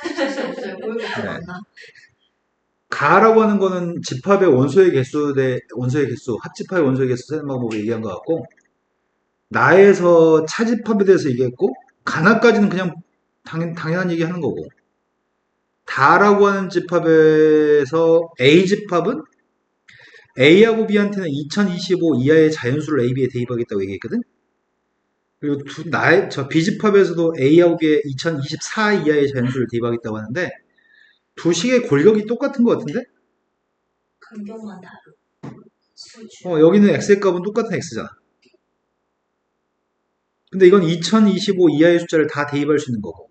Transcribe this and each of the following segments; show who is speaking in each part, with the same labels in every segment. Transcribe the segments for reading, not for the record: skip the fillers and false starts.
Speaker 1: 사실 수 없어요. 보여줄
Speaker 2: 네.
Speaker 1: 만나.
Speaker 2: 가라고 하는 거는 집합의 원소의 개수 대 원소의 개수, 합집합의 원소의 개수 세는 방법을 얘기한 것 같고, 나에서 차집합에 대해서 얘기했고, 가나까지는 그냥 당연한 얘기 하는 거고, 다라고 하는 집합에서 A집합은 A하고 B한테는 2025 이하의 자연수를 A, B에 대입하겠다고 얘기했거든? 그리고 저 B집합에서도 A하고 B에 2024 이하의 자연수를 대입하겠다고 하는데, 두 식의 골격이 똑같은 것 같은데?
Speaker 1: 간격만 다르. 수주.
Speaker 2: 여기는 X의 값은 똑같은 X잖아. 근데 이건 2025 이하의 숫자를 다 대입할 수 있는 거고,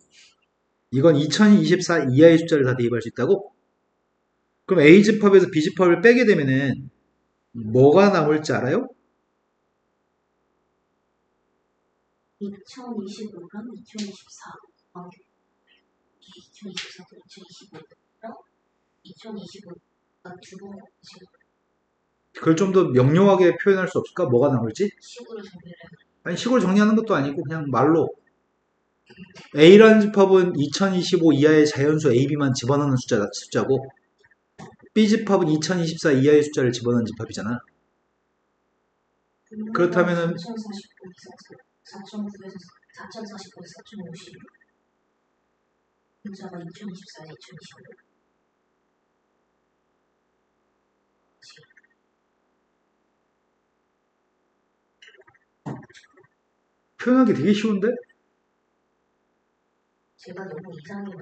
Speaker 2: 이건 2024 이하의 숫자를 다 대입할 수 있다고? 그럼 A집합에서 B집합을 빼게 되면은 뭐가 남을지 알아요?
Speaker 1: 2025랑 2024. 2024도 2025랑 2025가 두 번씩
Speaker 2: 그걸 좀 더 명료하게 표현할 수 없을까? 뭐가 남을지?
Speaker 1: 식으로 정리를 해.
Speaker 2: 아니, 식으로 정리하는 것도 아니고 그냥 말로 A라는 집합은 2025 이하의 자연수 AB만 집어넣는 숫자고, B집합은 2024 이하의 숫자를 집어넣는 집합이잖아. 그렇다면은
Speaker 1: 4049에서 4049에서 4049에서 4050. 문자가 2024에 2025.
Speaker 2: 표현하기 되게 쉬운데?
Speaker 1: 제가 너무 이상해요.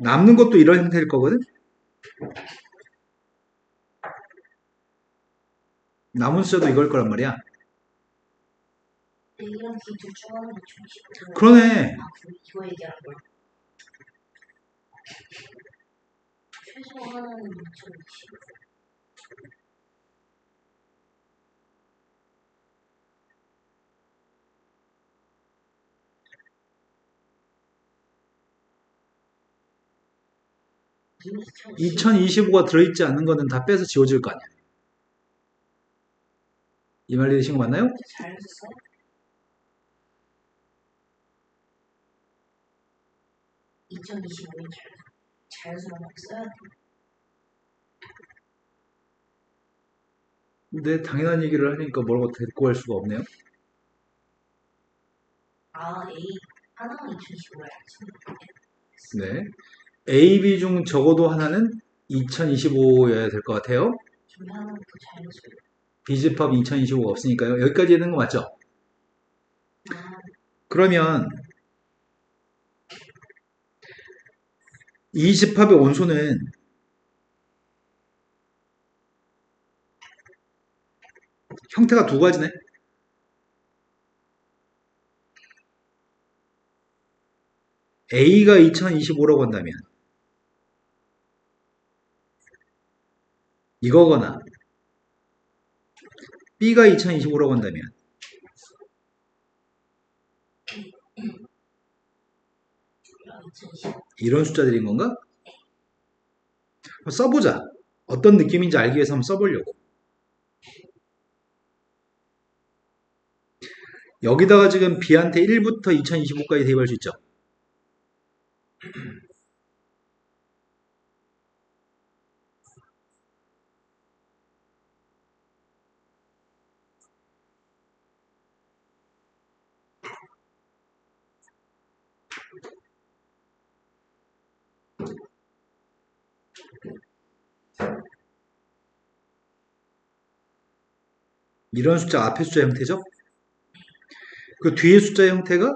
Speaker 2: 남는 것도 이런 형태일 거거든? 남은 숫자도 이걸 거란 말이야.
Speaker 1: A랑 B 둘 중 하나는 2025.
Speaker 2: 그러네.
Speaker 1: 이거 얘기하는 거야. 최소 하나는 2025.
Speaker 2: 2025가 들어있지 않는 거는 다 빼서 지워질 거 아니야. 이 말 되신 거 맞나요?
Speaker 1: 잘 써? 2025년 자연스러운 막 써야 돼.
Speaker 2: 근데 당연한 얘기를 하니까 뭐라고 데리고 갈 수가 없네요.
Speaker 1: A 하나는 2025야.
Speaker 2: 네. A, B 중 적어도 하나는 2025여야 될 것 같아요.
Speaker 1: 중에 하나는 더 자연스러워.
Speaker 2: B집합 2025가 없으니까요. 여기까지 있는 거 맞죠? 그러면 이 집합의 원소는 형태가 두 가지네. A가 2025라고 한다면 이거거나 B가 2025라고 한다면 이런 숫자들인 건가? 써보자. 어떤 느낌인지 알기 위해서 한번 써보려고. 여기다가 지금 B한테 1부터 2025까지 대입할 수 있죠. 이런 숫자 앞에 숫자 형태죠. 그 뒤에 숫자 형태가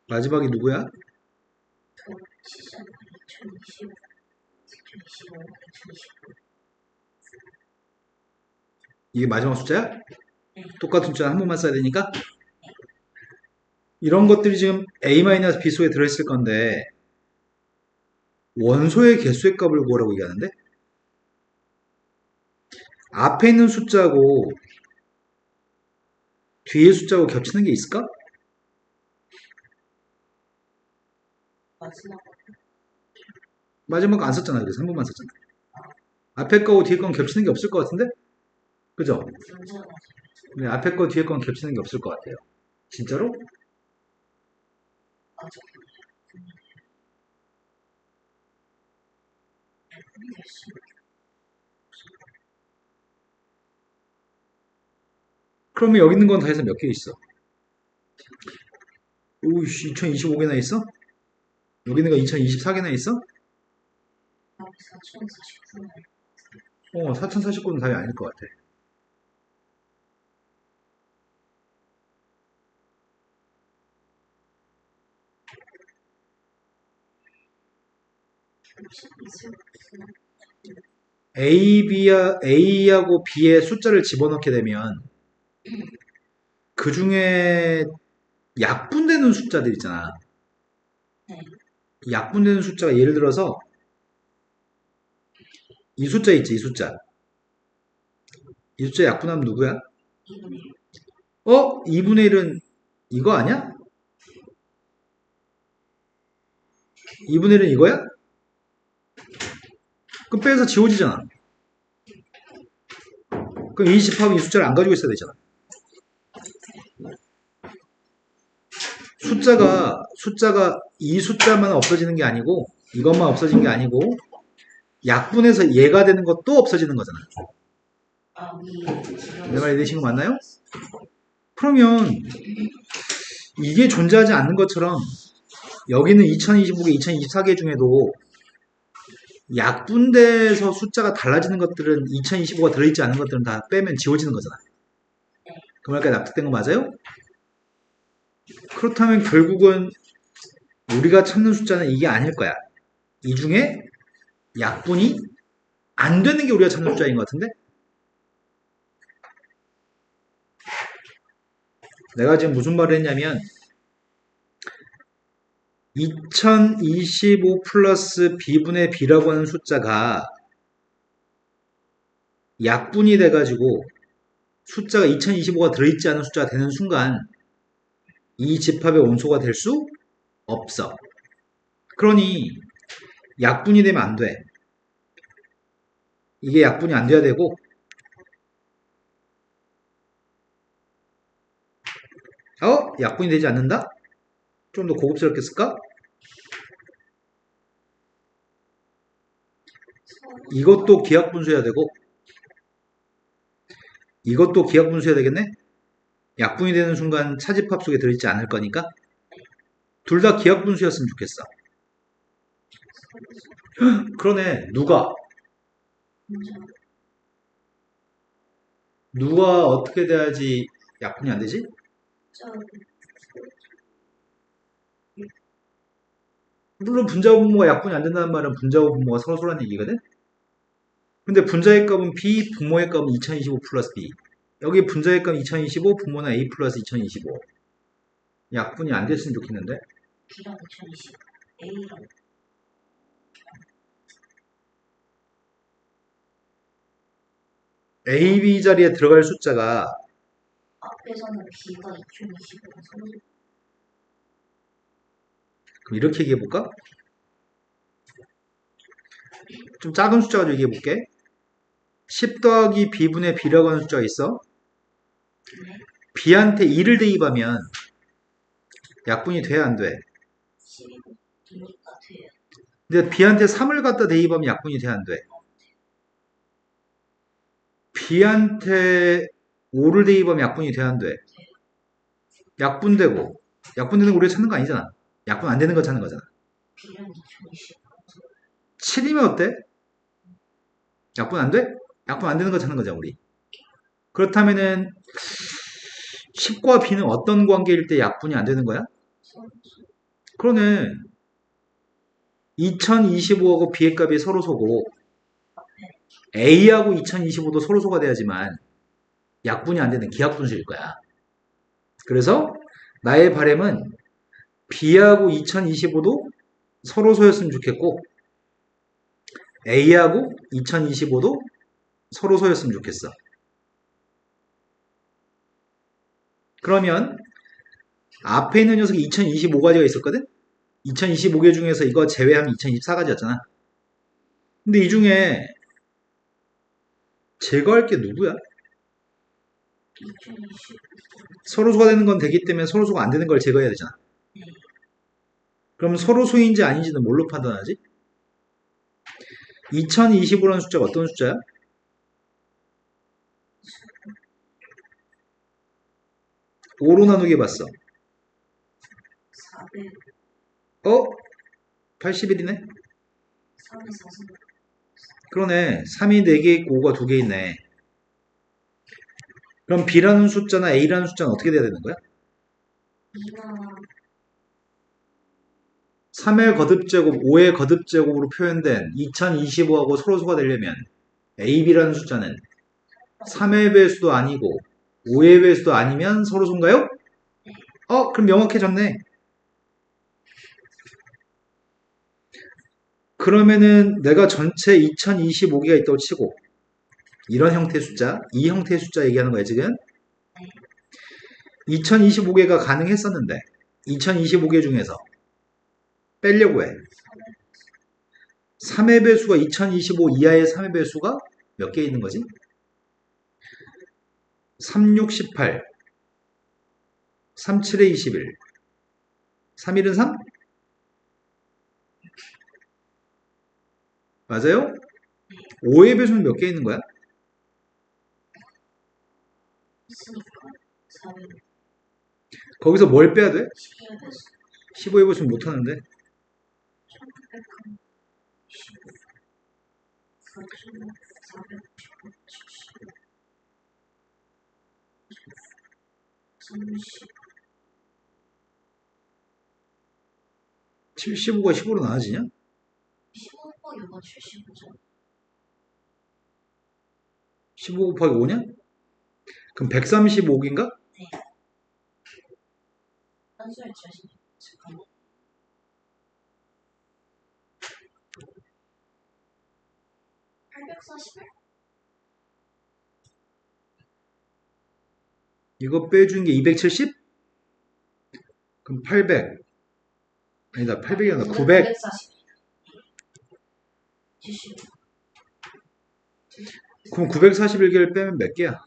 Speaker 2: 마지막이 누구야?
Speaker 1: 2025, 2025, 2025.
Speaker 2: 이게 마지막 숫자야? 똑같은 숫자 한 번만 써야 되니까 이런 것들이 지금 A-B 속에 들어있을 건데 원소의 개수의 값을 구하라고 얘기하는데 앞에 있는 숫자고 뒤에 숫자고 겹치는 게 있을까?
Speaker 1: 마지막
Speaker 2: 마지막 안 썼잖아. 그래서 한 번만 썼잖아. 앞에 거고 뒤에 건 겹치는 게 없을 것 같은데? 그죠?
Speaker 1: 문제가
Speaker 2: 네, 앞에 거 뒤에 건 겹치는 게 없을 것 같아요. 진짜로?
Speaker 1: 맞아.
Speaker 2: 그러면 여기 있는 건 다 해서 몇 개 있어? 오이씨, 2025개나 있어? 여기 있는 거 2024개나 있어?
Speaker 1: 4049분.
Speaker 2: 4049는 답이 아닐 것 같아. A하고 B에 숫자를 집어넣게 되면 그 중에 약분되는 숫자들 있잖아.
Speaker 1: 네.
Speaker 2: 약분되는 숫자가 예를 들어서 이 숫자 있지, 이 숫자. 이 숫자 약분하면 누구야?
Speaker 1: 2분의 1.
Speaker 2: 2분의 1은 이거 아니야? 2분의 1은 이거야? 그럼 빼서 지워지잖아. 그럼 이 집합은 이 숫자를 안 가지고 있어야 되잖아. 숫자가 이 숫자만 없어지는 게 아니고 이것만 없어진 게 아니고 약분해서 얘가 되는 것도 없어지는 거잖아. 내 말이 되신 거 맞나요? 그러면 이게 존재하지 않는 것처럼 여기는 2025개, 2024개 중에도 약분돼서 숫자가 달라지는 것들은 2025가 들어있지 않은 것들은 다 빼면 지워지는 거잖아. 그 말까지 납득된 거 맞아요? 그렇다면 결국은 우리가 찾는 숫자는 이게 아닐 거야. 이 중에 약분이 안 되는 게 우리가 찾는 숫자인 것 같은데? 내가 지금 무슨 말을 했냐면 2025 플러스 b분의 b라고 하는 숫자가 약분이 돼가지고 숫자가 2025가 들어있지 않은 숫자가 되는 순간 이 집합의 원소가 될 수 없어. 그러니 약분이 되면 안 돼. 이게 약분이 안 돼야 되고 약분이 되지 않는다? 좀 더 고급스럽게 쓸까? 이것도 기하분수해야 되고 이것도 기하분수해야 되겠네? 약분이 되는 순간 차집합 속에 들어있지 않을 거니까 둘 다 기하분수였으면 좋겠어. 그러네. 누가 어떻게 돼야지 약분이 안 되지? 물론 분자고 분모가 약분이 안 된다는 말은 분자고 분모가 서로서로라는 얘기거든? 근데 분자의 값은 B, 분모의 값은 2025 플러스 B. 여기 분자의 값 2025, 분모는 A 플러스 2025. 약분이 안 됐으면 좋겠는데?
Speaker 1: B랑 2020. A랑
Speaker 2: A, B 자리에 들어갈 숫자가
Speaker 1: 앞에서는 B가 2020으로 서로
Speaker 2: 그럼 이렇게 얘기해볼까? 좀 작은 숫자 가지고 얘기해볼게. 10 더하기 B분의 B라고 하는 숫자가 있어. B한테 2를 대입하면 약분이 돼야 안 돼?
Speaker 1: 12니까 돼요.
Speaker 2: 근데 B한테 3을 갖다 대입하면 약분이 돼야 안 돼? B한테 5를 대입하면 약분이 돼야 안 돼? 약분되고 약분되는 거 우리가 찾는 거 아니잖아. 약분 안 되는 거 찾는 거잖아.
Speaker 1: B랑 2020.
Speaker 2: 7이면 어때? 약분 안 돼? 약분 안 되는 거 찾는 거잖아 우리. 그렇다면은 10과 B는 어떤 관계일 때 약분이 안 되는 거야? 그러네. 2025하고 B의 값이 서로 소고 A하고 2025도 서로 소가 돼야지만 약분이 안 되는 기하분수일 거야. 그래서 나의 바람은 B하고 2025도 서로 소였으면 좋겠고 A하고 2025도 서로소였으면 좋겠어. 그러면 앞에 있는 녀석이 2025가지가 있었거든? 2025개 중에서 이거 제외하면 2024가지였잖아. 근데 이 중에 제거할 게 누구야?
Speaker 1: 2020.
Speaker 2: 서로소가 되는 건 되기 때문에 서로소가 안 되는 걸 제거해야 되잖아.
Speaker 1: 네.
Speaker 2: 그럼 서로소인지 아닌지는 뭘로 판단하지? 2025라는 숫자가 어떤 숫자야? 5로 나누기 해봤어.
Speaker 1: 400.
Speaker 2: 81이네?
Speaker 1: 3에 4.
Speaker 2: 그러네. 3이 4개 있고 5가 2개 있네. 그럼 B라는 숫자나 A라는 숫자는 어떻게 돼야 되는 거야?
Speaker 1: 2나
Speaker 2: 3의 거듭제곱, 5의 거듭제곱으로 표현된 2025하고 서로소가 되려면 A, B라는 숫자는 3의 배수도 아니고 5의 배수도 아니면 서로소인가요? 그럼 명확해졌네. 그러면은 내가 전체 2025개가 있다고 치고 이런 형태의 숫자, 이 형태의 숫자 얘기하는 거야 지금. 2025개가 가능했었는데 2025개 중에서 빼려고 해. 3의 배수가 2025 이하의 3의 배수가 몇 개 있는 거지? 3, 6, 18 3, 7에 21 3, 1은 3? 맞아요? 5의 배수는 몇 개 있는 거야?
Speaker 1: 있으니까 400.
Speaker 2: 거기서 뭘 빼야 돼?
Speaker 1: 10에 대해서
Speaker 2: 15의 배수는 못하는데
Speaker 1: 1900. 15. 400. 415. 70. 30.
Speaker 2: 75가 15로 나눠지냐?
Speaker 1: 15 곱하기 5가 75죠.
Speaker 2: 15 곱하기 5냐? 그럼 135개인가?
Speaker 1: 네. 한수의 자신. 잠깐만. 841?
Speaker 2: 이거 빼준 게 270? 그럼 800 아니다 800이 아니라 900
Speaker 1: 940. 70.
Speaker 2: 그럼 941개를 빼면 몇 개야?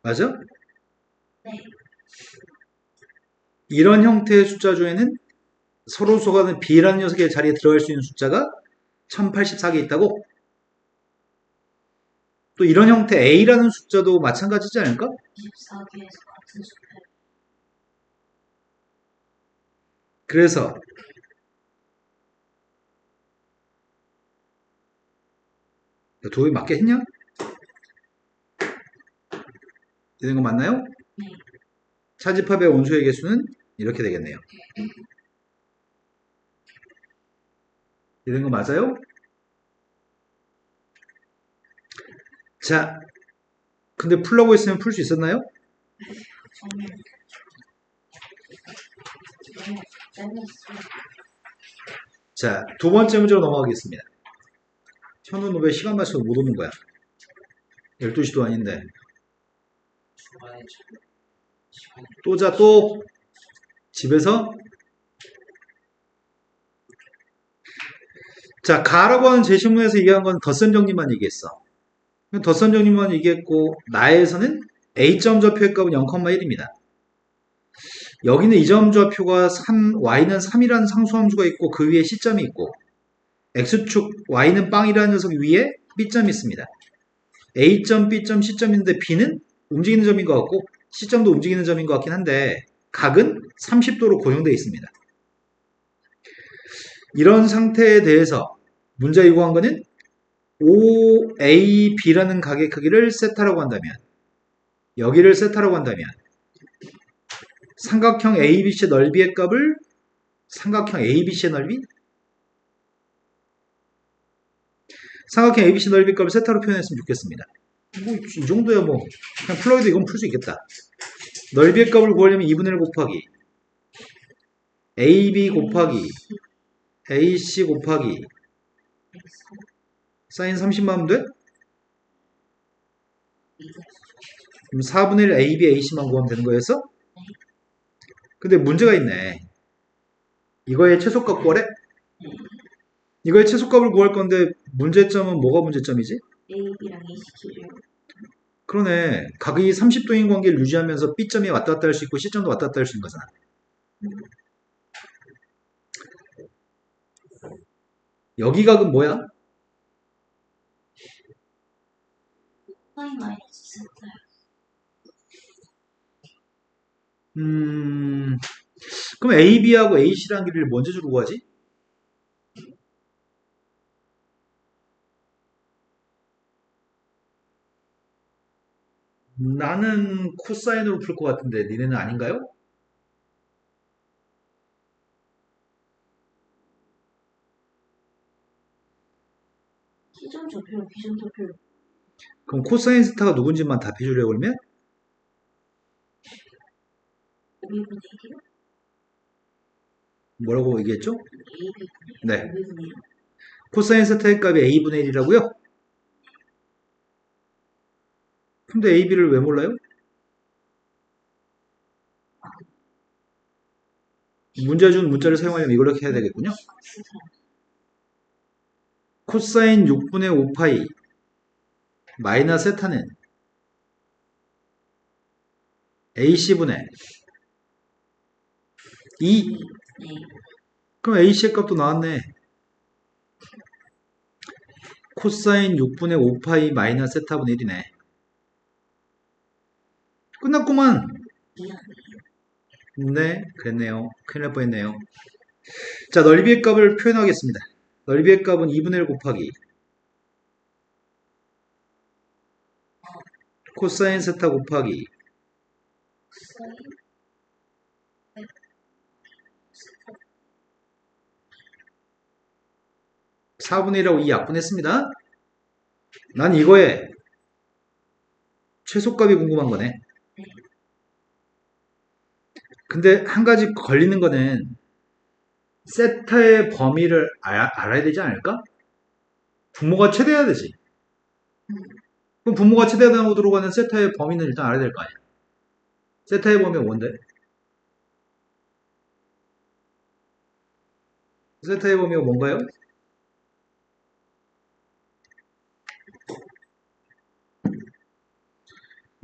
Speaker 2: 맞아?
Speaker 1: 네.
Speaker 2: 이런 형태의 숫자 중에는 서로소가 B라는 녀석의 자리에 들어갈 수 있는 숫자가 1084개 있다고? 또 이런 형태 A라는 숫자도 마찬가지지 않을까?
Speaker 1: 24개에서 같은 수표.
Speaker 2: 그래서 도입 맞게 했냐? 이런 거 맞나요?
Speaker 1: 네.
Speaker 2: 차집합의 원소의 개수는 이렇게 되겠네요. 이런 거 맞아요? 자, 근데 풀라고 했으면 풀 수 있었나요?
Speaker 1: 저는 너무
Speaker 2: 자, 두 번째 문제로 넘어가겠습니다. 현우는 왜 시간 맞춰서 못 오는 거야? 12시도 아닌데. 또 자, 또 집에서 자, 가라고 하는 제시문에서 얘기한 건 덧셈 정리만 얘기했어. 덧셈 정리만 얘기했고 나에서는 A점 좌표의 값은 0,1입니다. 여기는 이 점 좌표가 3, y는 3이라는 상수함수가 있고 그 위에 C점이 있고 X축 y는 빵이라는 녀석 위에 B점이 있습니다. A점, B점, C점인데 B는 움직이는 점인 것 같고 C점도 움직이는 점인 것 같긴 한데 각은 30도로 고정되어 있습니다. 이런 상태에 대해서 문제 요구한 거는 OAB라는 각의 크기를 세타라고 한다면 여기를 세타라고 한다면 삼각형 ABC의 넓이의 값을 삼각형 ABC의 넓이? 삼각형 ABC 넓이 값을 세타로 표현했으면 좋겠습니다. 뭐 이 정도야 뭐 그냥 플러그도 이건 풀 수 있겠다. 넓이의 값을 구하려면 2분의 1 곱하기 AB 곱하기 AC 곱하기 사인 30만 하면 돼? 그럼 4분의 1 AB, AC만 구하면 되는 거였어? 근데 문제가 있네. 이거의 최소값 구하래? 이거의 최소값을 구할 건데 문제점은 뭐가 문제점이지?
Speaker 1: AB랑 AC를
Speaker 2: 그러네. 각이 30도인 관계를 유지하면서 B점이 왔다 갔다 할 수 있고 C점도 왔다 갔다 할 수 있는 거잖아. 여기 각은 뭐야?
Speaker 1: 파이 마이너스 세타
Speaker 2: 그럼 AB하고 AC라는 길이를 먼저 주로 구하지? 나는 코사인으로 풀 것 같은데 니네는 아닌가요?
Speaker 1: 시점 좌표랑 비점 좌표를
Speaker 2: 그럼 코사인 스타가 누군지만 답해주려고 그러면
Speaker 1: 5분의 1이요?
Speaker 2: 뭐라고 얘기했죠?
Speaker 1: AB분의
Speaker 2: 네.
Speaker 1: 5분의 1
Speaker 2: 코사인 스타의 값이 A분의 1이라고요? 근데 AB를 왜 몰라요? 문제 준 문자를 사용하려면 이걸 이렇게 해야 되겠군요. 코사인 6분의 5파이 마이너스 세타는 AC분의 2.
Speaker 1: 네.
Speaker 2: 그럼 AC의 값도 나왔네. 코사인 6분의 5파이 마이너스 세타분의 1이네. 끝났구만. 네, 그랬네요. 큰일 날 뻔했네요. 자, 넓이의 값을 표현하겠습니다. 넓이의 값은 2분의 1 곱하기 코사인 세타 곱하기
Speaker 1: 사인
Speaker 2: 4분의 1하고 2 약분했습니다. 난 이거에 최소값이 궁금한 거네. 근데 한 가지 걸리는 거는 세타의 범위를 알아야 되지 않을까? 분모가 최대해야 되지. 그럼 분모가 최대하다고 들어가는 세타의 범위는 일단 알아야 될 거 아니야. 세타의 범위가 뭔데? 세타의 범위가 뭔가요?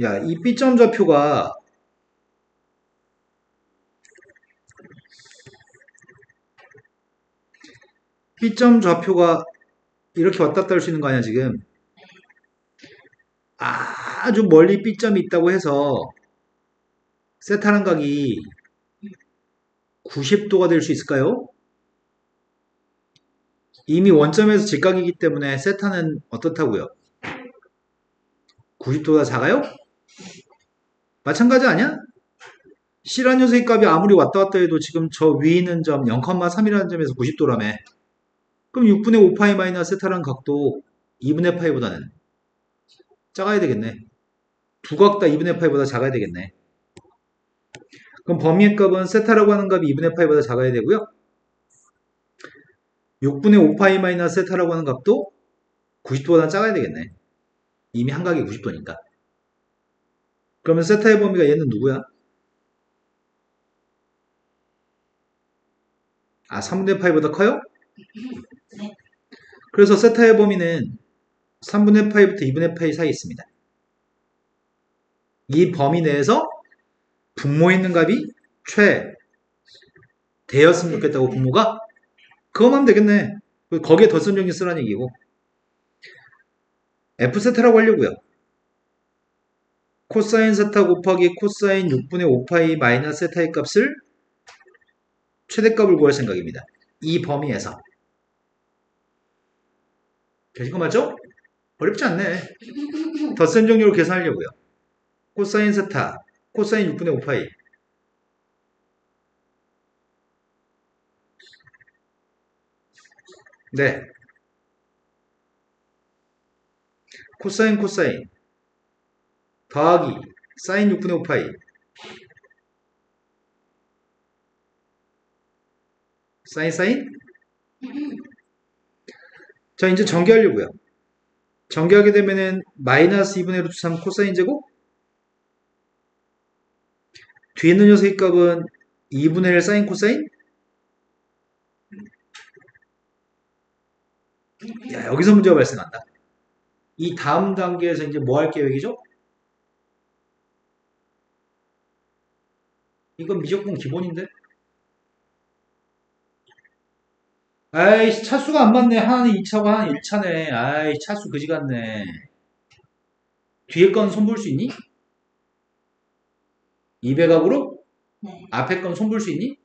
Speaker 2: 야, 이 B점 좌표가 B점 좌표가 이렇게 왔다 갔다 할 수 있는 거 아니야, 지금? 아주 멀리 B점이 있다고 해서 세타는 각이 90도가 될 수 있을까요? 이미 원점에서 직각이기 때문에 세타는 어떻다고요? 90도가 작아요? 마찬가지 아니야? C란 녀석의 값이 아무리 왔다 갔다 해도 지금 저 위에 있는 점 0,3이라는 점에서 90도라며. 그럼 6분의 5파이 마이너스 세타라는 각도 2분의 파이보다는 작아야 되겠네. 두 각 다 2분의 파이보다 작아야 되겠네. 그럼 범위의 값은 세타라고 하는 값이 2분의 파이보다 작아야 되고요. 6분의 5파이 마이너스 세타라고 하는 값도 90도보다 작아야 되겠네. 이미 한 각이 90도니까. 그러면 세타의 범위가 얘는 누구야? 아, 3분의 파이보다 커요?
Speaker 1: 네.
Speaker 2: 그래서 세타의 범위는 3분의 파이부터 2분의 파이 사이에 있습니다. 이 범위 내에서 분모에 있는 값이 최대였으면 좋겠다고 분모가? 그거만 하면 되겠네. 거기에 덧선정리 쓰라는 얘기고. F세타라고 하려고요. 코사인 세타 곱하기 코사인 6분의 5파이 마이너스 세타의 값을 최대값을 구할 생각입니다. 이 범위에서. 되신 거 맞죠? 어렵지 않네. 덧셈 정리로 계산하려고요. 코사인 세타, 코사인 6분의 5파이. 네. 코사인 더하기 사인 6분의 5파이 사인? 자, 이제 전개하려고요. 전개하게 되면은 마이너스 2분의 루트 3 코사인 제곱? 뒤에 있는 녀석의 값은 2분의 1 사인 코사인? 야, 여기서 문제가 발생한다. 이 다음 단계에서 이제 뭐 할 계획이죠? 이건 미적분 기본인데? 아이씨, 차수가 안 맞네. 하나는 2차고 하나는 1차네. 아이, 차수 그지 같네. 뒤에 건 손볼 수 있니? 200각으로?
Speaker 1: 네.
Speaker 2: 앞에 건 손볼 수 있니?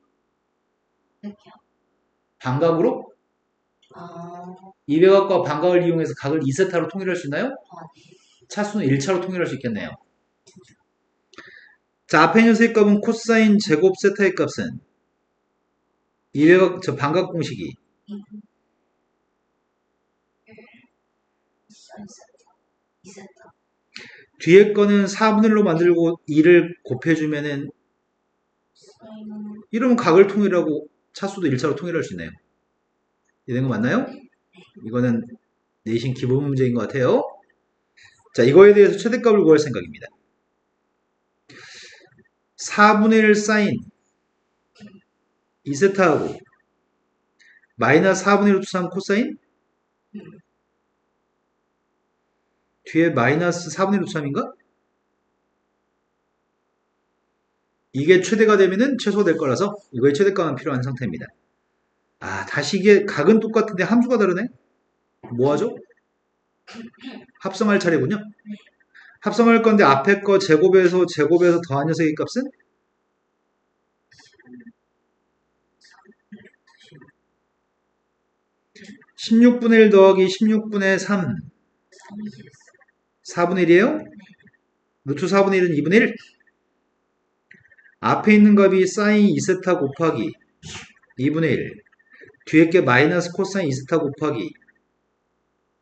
Speaker 1: 이렇게요.
Speaker 2: 반각으로?
Speaker 1: 아,
Speaker 2: 200각과 반각을 이용해서 각을 2세타로 통일할 수 있나요?
Speaker 1: 네.
Speaker 2: 차수는 1차로 통일할 수 있겠네요. 자, 앞에 녀석의 값은 코사인 제곱 세타의 값은 200각, 저 반각 공식이
Speaker 1: 사인 세타. 2세타.
Speaker 2: 뒤에 거는 4분의 1로 만들고 2를 곱해주면은
Speaker 1: 사인은
Speaker 2: 이러면 각을 통일하고 차수도 1차로 통일할 수 있네요. 이런 거 맞나요? 이거는 내신 기본 문제인 것 같아요. 자, 이거에 대해서 최대값을 구할 생각입니다. 4분의 1 사인 2세타하고 마이너스 4분의 1 루트 3 코사인 뒤에 마이너스 4분의 1 루트 3인가? 이게 최대가 되면은 최소가 될 거라서 이거의 최대값은 필요한 상태입니다. 아, 다시 이게 각은 똑같은데 함수가 다르네? 뭐 하죠? 합성할 차례군요. 합성할 건데 앞에 거 제곱에서 더한 녀석의 값은 16분의 1 더하기 16분의 3 4분의 1이에요? 루트 4분의 1은 2분의 1 앞에 있는 값이 사인 2세타 곱하기 2분의 1 뒤에 게 마이너스 코사인 2세타 곱하기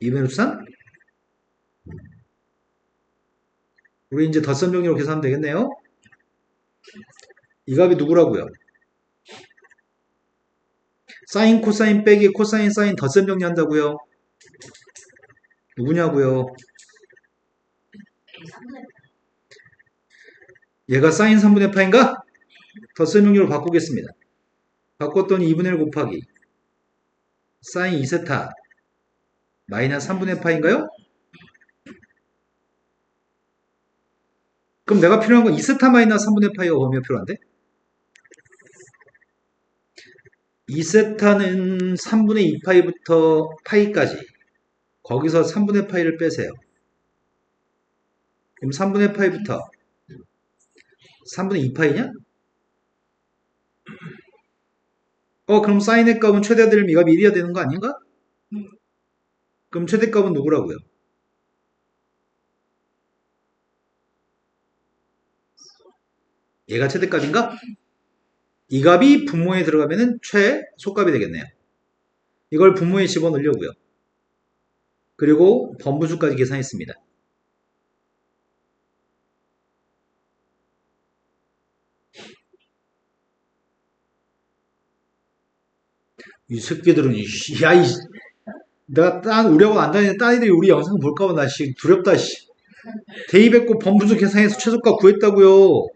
Speaker 2: 2분의 루트 3 우리 이제 덧선 정리로 계산하면 되겠네요. 이 값이 누구라고요? 사인 코사인 빼기 코사인 사인 덧선 정리한다고요? 누구냐고요?
Speaker 1: 3분의
Speaker 2: 얘가 사인 3분의 파인가? 덧선 정리로 바꾸겠습니다. 바꿨더니 2분의 1 곱하기 사인 2세타 마이너스 3분의 파인가요? 그럼 내가 필요한 건 2세타 마이너스 3분의 파이가 범위가 필요한데? 2세타는 3분의 2파이부터 파이까지 거기서 3분의 파이를 빼세요. 그럼 3분의 파이부터 3분의 2파이냐? 그럼 사인의 값은 최대될 미값이 1이어야 되는 거 아닌가? 그럼 최대값은 누구라고요? 얘가 최대값인가? 이 값이 분모에 들어가면 최소값이 되겠네요. 이걸 분모에 집어넣으려고요. 그리고 번분수까지 계산했습니다. 이 새끼들은 내가 우리 학원 안 다니는 딴 애들이 우리 영상 볼까봐 나 두렵다. 대입했고 번분수 계산해서 최소값 구했다고요.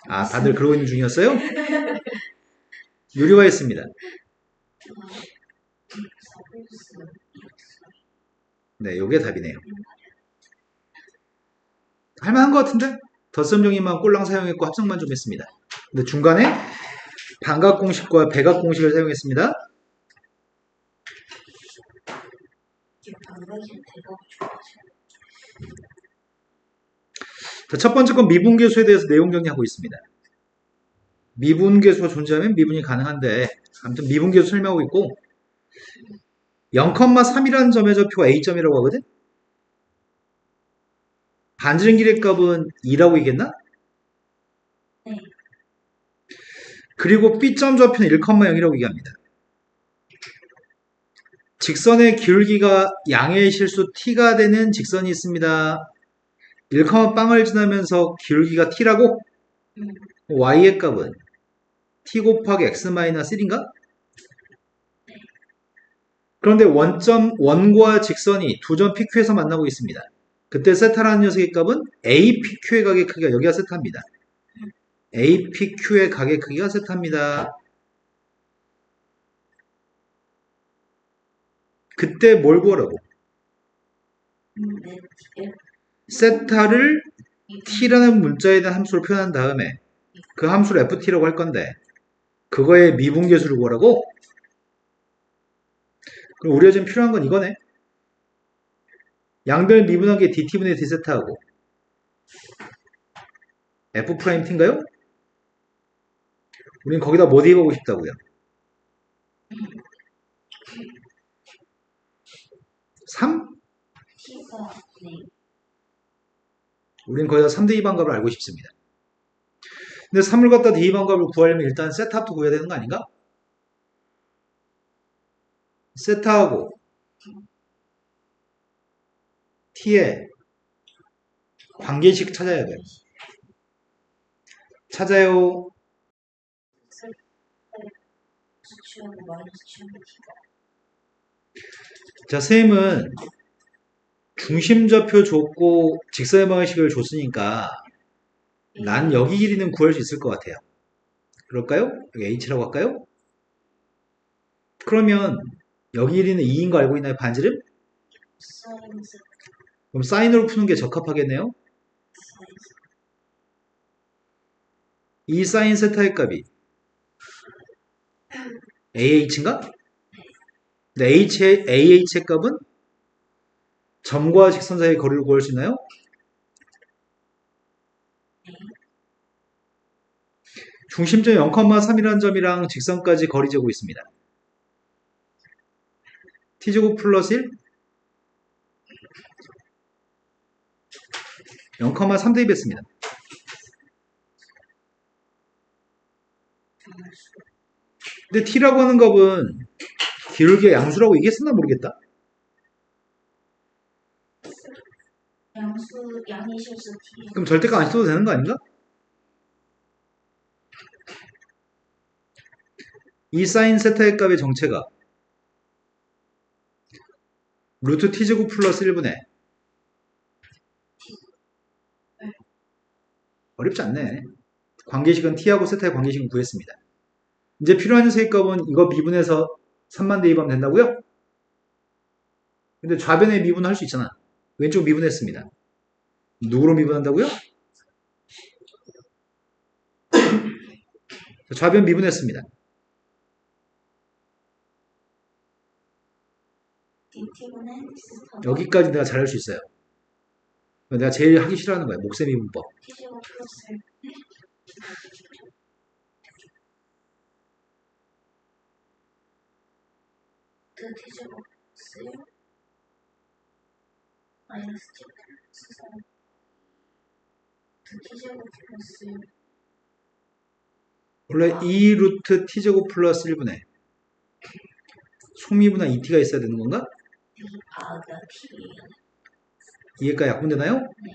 Speaker 2: 아, 다들 그러고 있는 중이었어요? 유리화했습니다. 네, 요게 답이네요. 할만한 것 같은데? 덧셈정의만 꼴랑 사용했고 합성만 좀 했습니다. 근데 중간에 반각 공식과 배각 공식을 사용했습니다. 자, 첫 번째 건 미분계수에 대해서 내용 정리하고 있습니다. 미분계수가 존재하면 미분이 가능한데 아무튼 미분계수 설명하고 있고 0,3이라는 점의 좌표가 A점이라고 하거든? 반지름 길의 값은 2라고 얘기했나?
Speaker 1: 네.
Speaker 2: 그리고 B점 좌표는 1,0이라고 얘기합니다. 직선의 기울기가 양의 실수 t가 되는 직선이 있습니다. 1,빵을 지나면서 기울기가 t라고? y의 값은 t 곱하기 x 마이너스 1인가? 그런데 원점 원과 직선이 두 점 PQ에서 만나고 있습니다. 그때 세타라는 녀석의 값은 APQ의 가게 크기가 여기가 세타입니다. APQ의 가게 크기가 세타입니다. 그때 뭘 구하라고?
Speaker 1: 네.
Speaker 2: 세타를 t라는 문자에 대한 함수로 표현한 다음에 그 함수를 ft라고 할 건데 그거의 미분계수를 구하라고? 그럼 우리가 지금 필요한 건 이거네. 양변 미분한 게 dt분의 d세타하고 f't인가요? 우린 거기다 뭐 대입하고 싶다고요? 3?
Speaker 1: T가 네.
Speaker 2: 우린 거기다 3 대입한 값을 알고 싶습니다. 근데 3을 갖다 대입한 값을 구하려면 일단 세타부터 구해야 되는 거 아닌가? 세타하고 t의 관계식 찾아야 돼요. 찾아요.
Speaker 1: 수치하고 마이너스 치하고 T가.
Speaker 2: 자, 쌤은 중심좌표 줬고 직선의 방식을 줬으니까 난 여기 길이는 구할 수 있을 것 같아요. 그럴까요? 여기 h라고 할까요? 그러면 여기 길이는 2인 거 알고 있나요? 반지름?
Speaker 1: 사인스
Speaker 2: 그럼 사인으로 푸는 게 적합하겠네요.
Speaker 1: 사인스
Speaker 2: 이 사인 세타의 값이 ah인가? 근데 ah의 값은 점과 직선 사이의 거리를 구할 수 있나요? 중심점 0,3이라는 점이랑 직선까지 거리 재고 있습니다. t제곱 플러스 1? 0,3 대입했습니다. 근데 t라고 하는 값은 기울기의 양수라고 얘기했었나 모르겠다.
Speaker 1: 양수 양이 실수 T.
Speaker 2: 그럼 절대값 안 써도 되는 거 아닌가? 이 사인 세타의 값의 정체가 루트 t제곱 플러스 1분의 어렵지 않네. 관계식은 t하고 세타의 관계식은 구했습니다. 이제 필요한 녀석의 값은 이거 미분해서 3만 대입하면 된다고요? 근데 좌변에 미분할 수 있잖아. 왼쪽 미분했습니다. 누구로 미분한다고요? 좌변 미분했습니다.
Speaker 1: DT분의 T스타.
Speaker 2: 여기까지 내가 잘할 수 있어요. 내가 제일 하기 싫어하는 거야. 목세 미분법.
Speaker 1: T제곱 플러스 1. 그 T제곱 플러스 1 마이너스 T 플러스 3. 그 T제곱 플러스 1
Speaker 2: 원래 2 루트 t제곱 플러스 1분의 속미분한 2t가 있어야 되는 건가?
Speaker 1: D가 T.
Speaker 2: 이해가 약분되나요?
Speaker 1: 네.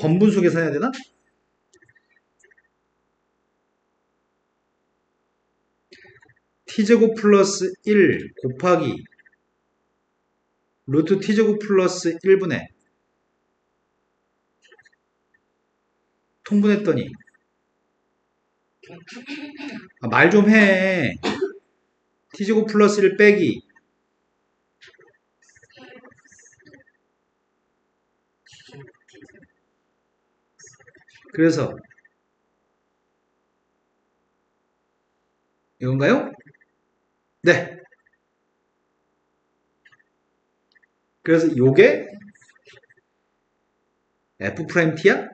Speaker 2: 번분수 계산해야 되나? t제곱 플러스 1 곱하기 루트 t제곱 플러스 1분의 통분했더니 말 좀 해. t제곱 플러스 1 빼기 그래서 이건가요? 네. 그래서 요게 f't야?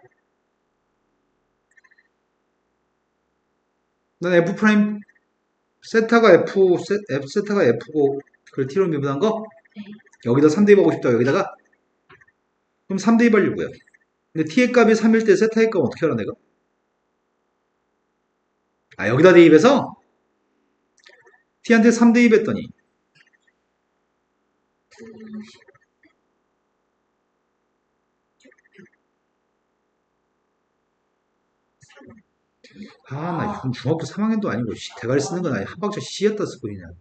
Speaker 2: 난 f' 세타가 세타가 f고 그걸 t로 미분한 거?
Speaker 1: 네.
Speaker 2: 여기다 3 대입하고 싶다 여기다가? 그럼 3 대입하려고요. 근데 t의 값이 3일 때 세타의 값은 어떻게 알아 내가? 여기다 대입해서 t한테 3 대입했더니 나 중학교 3학년도 아니고 대가리 쓰는 건 아니 한 박자 C였다 쓰고 그냥.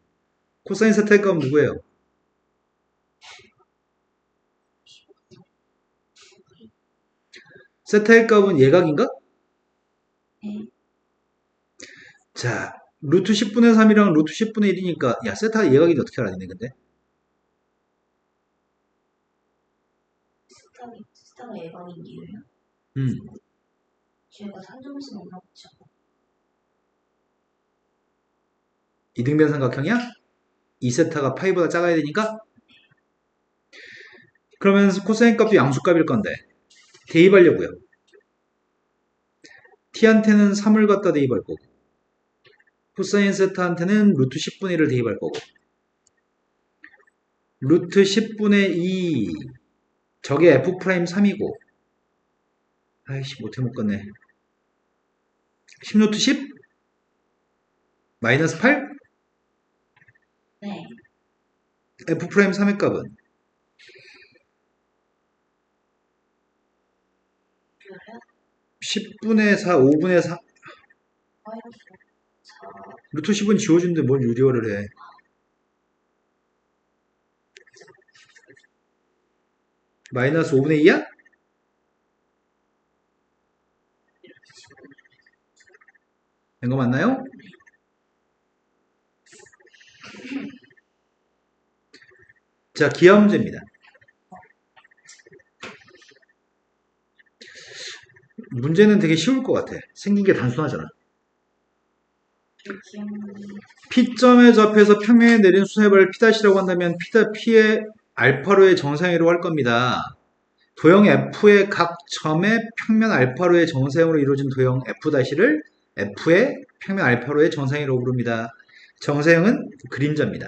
Speaker 2: 코사인 세타의 값은 누구예요? 세타의 값은 예각인가?
Speaker 1: 네.
Speaker 2: 자, 루트 10분의 3이랑 루트 10분의 1이니까 야 세타가 예각인지 어떻게 알았니 근데?
Speaker 1: 스타가 예방인 이유요?
Speaker 2: 음.
Speaker 1: 제가 산점수 없나 보죠.
Speaker 2: 이등변 삼각형이야? 2세타가 파이보다 작아야 되니까? 그러면 코사인 값도 양수값일 건데 대입하려고요. t한테는 3을 갖다 대입할 거고 코사인 세타한테는 루트 10분의 1을 대입할 거고 루트 10분의 2 저게 f'3이고 아이씨 못해 먹겠네 10루트 10? 마이너스 8?
Speaker 1: 네.
Speaker 2: f'3의 값은
Speaker 1: 그래요?
Speaker 2: 10분의 4, 5분의 4
Speaker 1: 마이너스 4.
Speaker 2: 루트 10은 지워준데 뭘 유리화를 해 마이너스 5분의 2야? 된 거 맞나요? 자, 기하 문제입니다. 문제는 되게 쉬울 것 같아. 생긴 게 단순하잖아. P점에 접해서 평면에 내린 수세발을 P'이라고 한다면 P의 알파로의 정상회로 할 겁니다. 도형 F의 각 점의 평면 알파로의 정상으로 이루어진 도형 F'를 F의 평면 알파로의 정상회로 부릅니다. 정사형은 그림자입니다.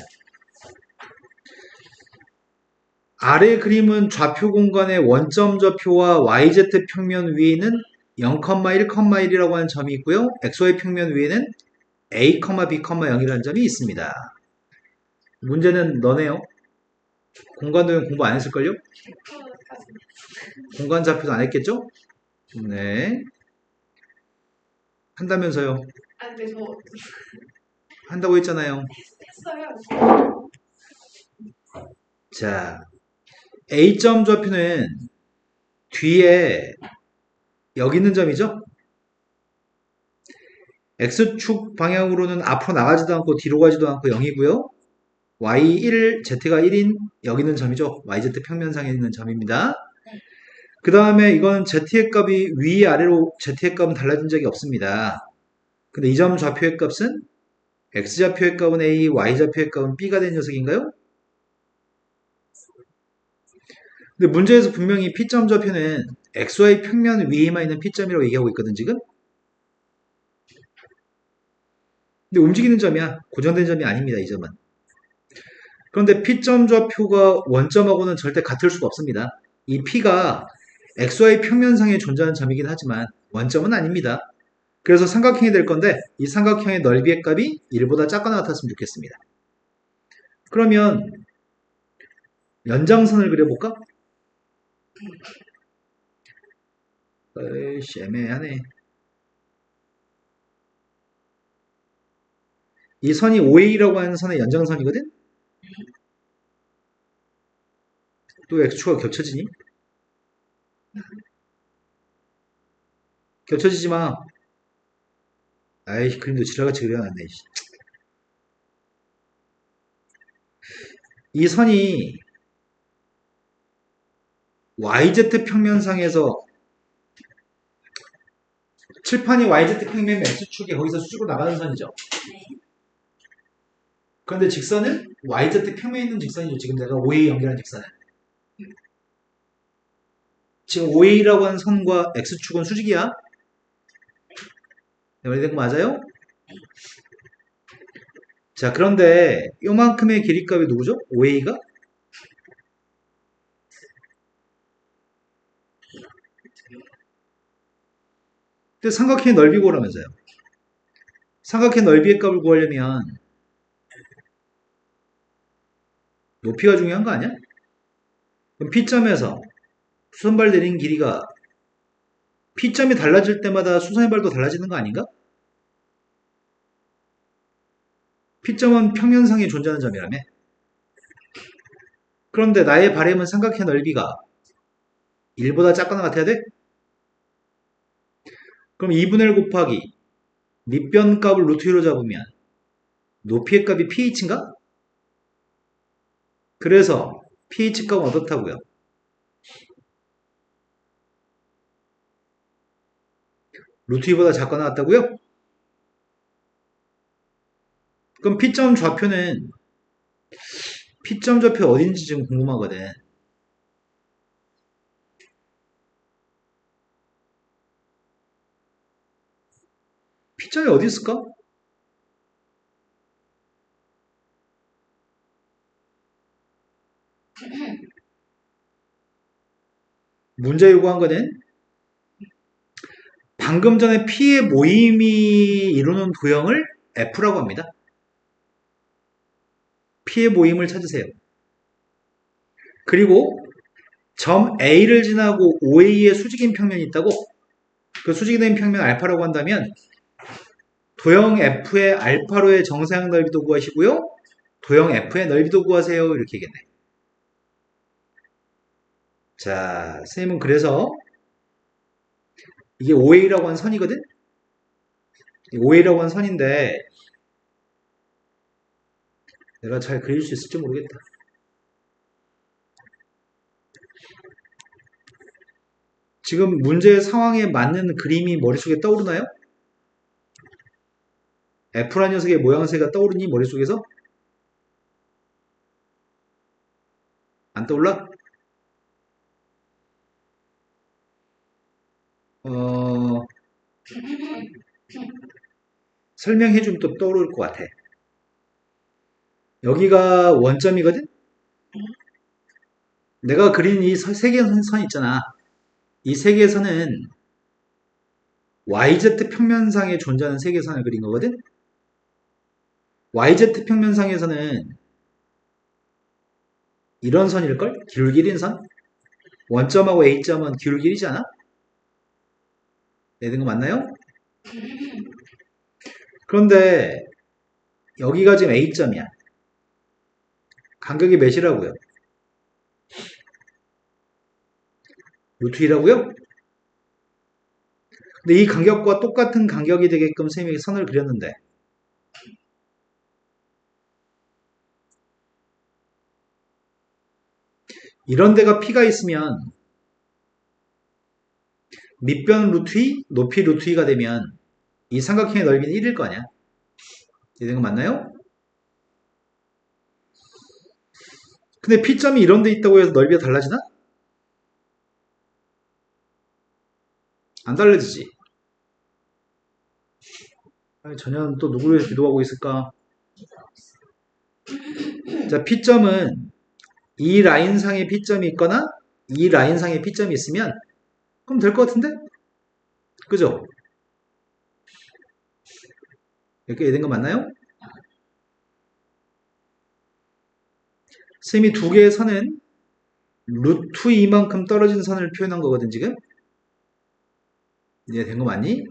Speaker 2: 아래 그림은 좌표 공간의 원점 좌표와 YZ 평면 위에는 0, 1, 1이라고 하는 점이 있고요. XY 평면 위에는 A, B, 0이라는 점이 있습니다. 문제는 너네요. 공간도형 공부 안 했을걸요? 공간 좌표도 안 했겠죠? 네. 한다면서요.
Speaker 1: 아, 근데 저
Speaker 2: 한다고 했잖아요.
Speaker 1: 했어요.
Speaker 2: 자, A점 좌표는 뒤에 여기 있는 점이죠? X축 방향으로는 앞으로 나가지도 않고 뒤로 가지도 않고 0이고요. Y1, Z가 1인 여기 있는 점이죠. YZ 평면상에 있는 점입니다. 그 다음에 이건 Z의 값이 위아래로 Z의 값은 달라진 적이 없습니다. 근데 이 점 좌표의 값은 X좌표의 값은 A, Y좌표의 값은 B가 된 녀석인가요? 근데 문제에서 분명히 P점 좌표는 XY 평면 위에만 있는 P점이라고 얘기하고 있거든 지금. 근데 움직이는 점이야. 고정된 점이 아닙니다. 이 점은. 그런데 P점 좌표가 원점하고는 절대 같을 수가 없습니다. 이 P가 XY 평면상에 존재하는 점이긴 하지만 원점은 아닙니다. 그래서 삼각형이 될 건데 이 삼각형의 넓이의 값이 1보다 작거나 같았으면 좋겠습니다. 그러면 연장선을 그려볼까? 에이씨 애매하네. 이 선이 OA라고 하는 선의 연장선이거든? 또 X축가 겹쳐지니? 겹쳐지지 마. 아이 그림도 지랄같이 그려놨네. 이 선이 YZ 평면상에서 칠판이 YZ 평면 X축에 거기서 수직으로 나가는 선이죠. 그런데 직선은 YZ 평면에 있는 직선이죠. 지금 내가 OA 연결한 직선은. 지금 OA라고 하는 선과 X축은 수직이야. 내 말이 된 거 맞아요? 자, 그런데 요만큼의 길이값이 누구죠? OA가? 근데 삼각형의 넓이 구하라면서요. 삼각형 넓이의 값을 구하려면 높이가 중요한 거 아니야? 그럼 P점에서 수선발 내린 길이가 P점이 달라질 때마다 수선의 발도 달라지는 거 아닌가? P점은 평면상에 존재하는 점이라며. 그런데 나의 바램은 삼각형 넓이가 1보다 작거나 같아야 돼? 그럼 2분의 1 곱하기 밑변 값을 루트 2로 잡으면 높이의 값이 pH인가? 그래서 pH 값은 어떻다고요? 루트 2보다 작거나 같다고요? 그럼 P점 좌표는 P점 좌표 어딘지 좀 궁금하거든. P점이 어디 있을까? 문제 요구한 거는 방금 전에 P의 모임이 이루는 도형을 F라고 합니다. P의 모임을 찾으세요. 그리고 점 A를 지나고 OA의 수직인 평면이 있다고? 그 수직인 평면 알파라고 한다면 도형 F의 알파로의 정사각 넓이도 구하시고요. 도형 F의 넓이도 구하세요. 이렇게 얘기했네. 자, 선생님은 그래서 이게 OA라고 하는 선이거든? OA라고 하는 선인데 내가 잘 그릴 수 있을지 모르겠다. 지금 문제 상황에 맞는 그림이 머릿속에 떠오르나요? F란 녀석의 모양새가 떠오르니 머릿속에서? 안 떠올라? 설명해주면 또 떠오를 것 같아. 여기가 원점이거든? 내가 그린 이 세 개의 선 있잖아. 이 세 개의 선은 YZ 평면상에 존재하는 세 개의 선을 그린 거거든? YZ 평면상에서는 이런 선일걸? 기울기 1인 선? 원점하고 A점은 기울기 1이잖아? 내는 거 맞나요? 그런데 여기가 지금 A점이야. 간격이 몇이라고요? 루트 2라고요? 근데 이 간격과 똑같은 간격이 되게끔 쌤이 선을 그렸는데 이런 데가 P가 있으면 밑변 루트 2, 높이 루트 2가 되면 이 삼각형의 넓이는 1일 거 아니야? 이런 거 맞나요? 근데 P점이 이런 데 있다고 해서 넓이가 달라지나? 안 달라지지. 전혀 또 누구를 기도하고 있을까? 자, P점은 이 라인상에 P점이 있거나 이 라인상에 P점이 있으면 그럼 될 것 같은데? 그죠? 이렇게 된 거 맞나요? 쌤이 두 개의 선은 루트 2만큼 떨어진 선을 표현한 거거든 지금? 이제 된 거 맞니?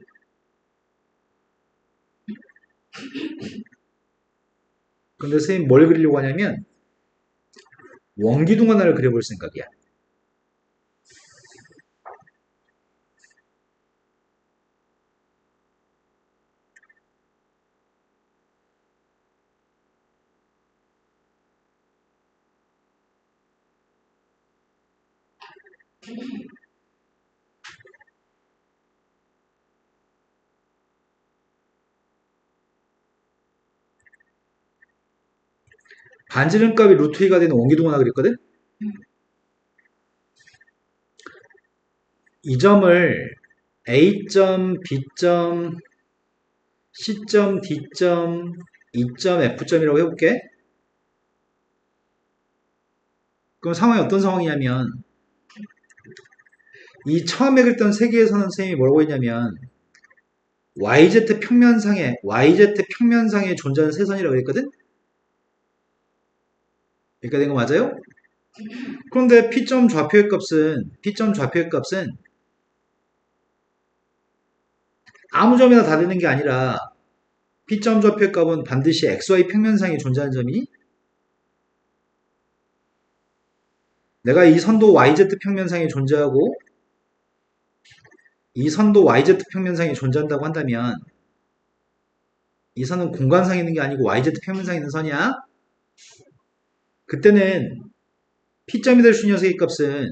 Speaker 2: 근데 쌤이 뭘 그리려고 하냐면 원기둥 하나를 그려볼 생각이야. 반지름값이 루트 2가 되는 원기둥 하나 그렸거든? 이 점을 A점, B점, C점, D점, E점, F점이라고 해볼게. 그럼 상황이 어떤 상황이냐면 이 처음에 그렸던 세 개의 선은 선생님이 뭐라고 했냐면 YZ 평면상에 존재하는 세 선이라고 그랬거든? 여기까지 된 거 맞아요? 그런데 P점 좌표의 값은 아무 점이나 다 되는 게 아니라 P점 좌표의 값은 반드시 XY 평면상에 존재하는 점이 내가 이 선도 YZ 평면상에 존재하고 이 선도 YZ 평면상에 존재한다고 한다면 이 선은 공간상에 있는 게 아니고 YZ 평면상에 있는 선이야. 그때는 P점이 될 수 있는 녀석의 값은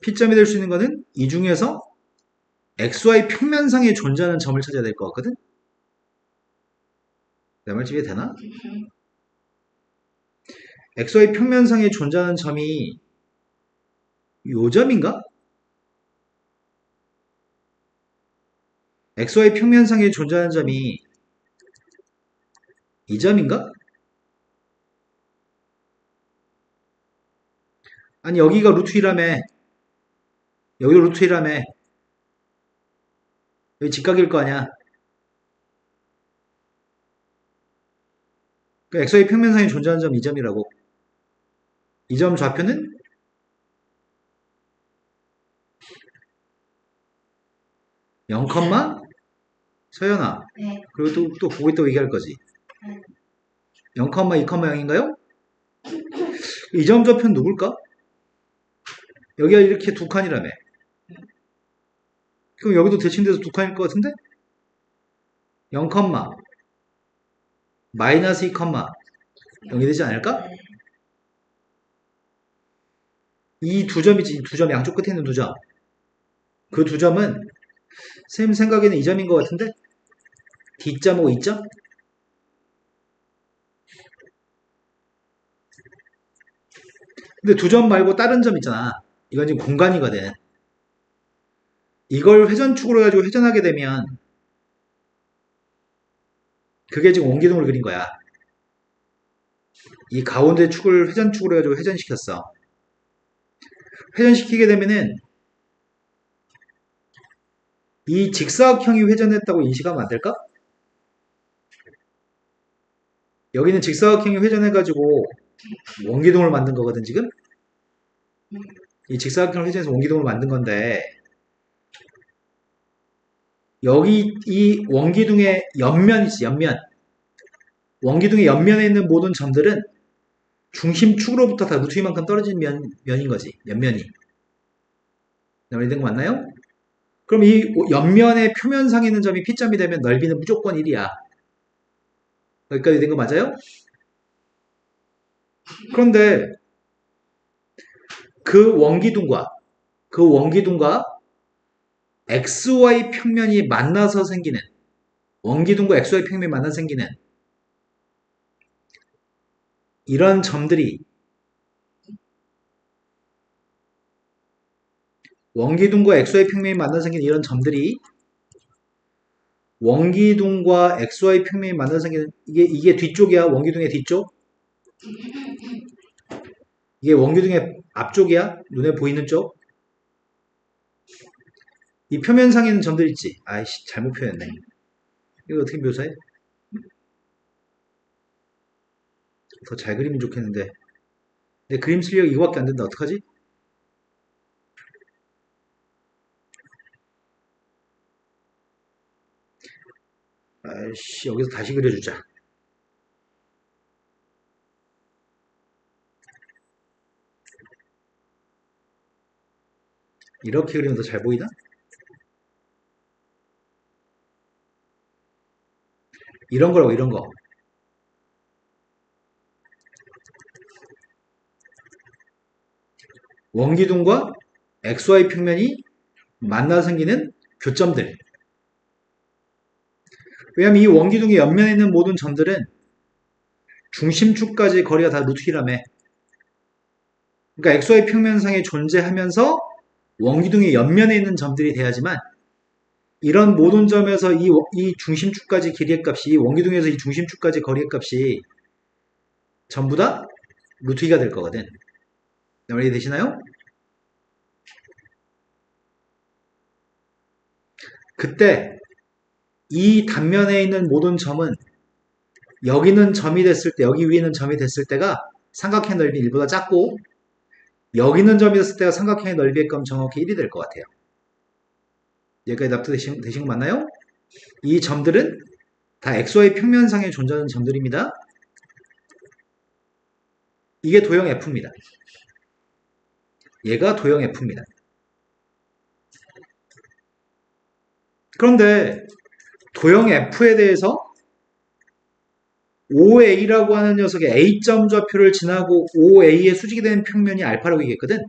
Speaker 2: P점이 될 수 있는 거는 이 중에서 XY 평면상에 존재하는 점을 찾아야 될 것 같거든? 내 말 이해 되나? XY 평면상에 존재하는 점이 요 점인가? XY 평면상에 존재하는 점이 이 점인가? 아니 여기가 루트 1라며 여기도 루트 1라며 여기 직각일 거 아니야. 그 XY 평면상에 존재하는 점 이 점이라고. 이 점 좌표는 0, 서연아.
Speaker 1: 네.
Speaker 2: 그리고 또 보고 있다고 얘기할 거지. 0, 2, 0인가요? 이 점 좌표는 누굴까? 여기가 이렇게 두 칸이라며. 그럼 여기도 대칭돼서 두 칸일 것 같은데? 0, 마이너스 2, 0이 되지 않을까? 이 두 점이지. 이 두 점, 양쪽 끝에 있는 두 점. 그 두 점은 쌤 생각에는 이 점인 것 같은데? D점하고 E점? 근데 두 점 말고 다른 점 있잖아. 이건 지금 공간이거든. 이걸 회전축으로 해가지고 회전하게 되면 그게 지금 원기둥을 그린 거야. 이 가운데 축을 회전축으로 해가지고 회전시켰어. 회전시키게 되면은 이 직사각형이 회전했다고 인식하면 안 될까? 여기는 직사각형이 회전해가지고 원기둥을 만든 거거든 지금. 이 직사각형을 회전해서 원기둥을 만든 건데 여기 이 원기둥의 옆면이지 옆면. 원기둥의 옆면에 있는 모든 점들은 중심축으로부터 다 루트 2만큼 떨어진 면인 거지. 옆면이. 말된 거 맞나요? 그럼 이 옆면의 표면상에 있는 점이 P점이 되면 넓이는 무조건 1이야. 여기까지 된 거 맞아요? 그런데 그 원기둥과 XY 평면이 만나서 생기는 원기둥과 XY 평면이 만나서 생기는 이런 점들이 원기둥과 XY 평면이 만나서 생기는 이런 점들이 원기둥과 XY 평면이 만나서 생기는 이게 뒤쪽이야. 원기둥의 뒤쪽. 이게 원기둥의 앞쪽이야. 눈에 보이는 쪽. 이 표면상에 있는 점들 있지. 아이씨 잘못 표현했네. 이거 어떻게 묘사해? 더 잘 그리면 좋겠는데 내 그림 실력이 이거밖에 안 된다. 어떡하지? 아이씨 여기서 다시 그려주자. 이렇게 그리면 더 잘 보이나? 이런 거라고 이런 거. 원기둥과 XY 평면이 만나서 생기는 교점들. 왜냐면 이 원기둥의 옆면에 있는 모든 점들은 중심축까지 거리가 다 루트 2라며. 그러니까 XY 평면상에 존재하면서 원기둥의 옆면에 있는 점들이 돼야지만 이런 모든 점에서 이 중심축까지 길이의 값이 원기둥에서 이 중심축까지 거리의 값이 전부 다 루트 2가 될 거거든. 이해 되시나요? 그때 이 단면에 있는 모든 점은 여기는 점이 됐을 때 여기 위에는 점이 됐을 때가 삼각형 넓이 1보다 작고 여기 있는 점이 있을 때가 삼각형의 넓이의 값 정확히 1이 될 것 같아요. 여기까지 납득되신 거 맞나요? 이 점들은 다 XY 평면상에 존재하는 점들입니다. 이게 도형 F입니다. 얘가 도형 F입니다. 그런데 도형 F에 대해서 OA라고 하는 녀석의 A점 좌표를 지나고 OA의 수직이 되는 평면이 알파라고 얘기했거든.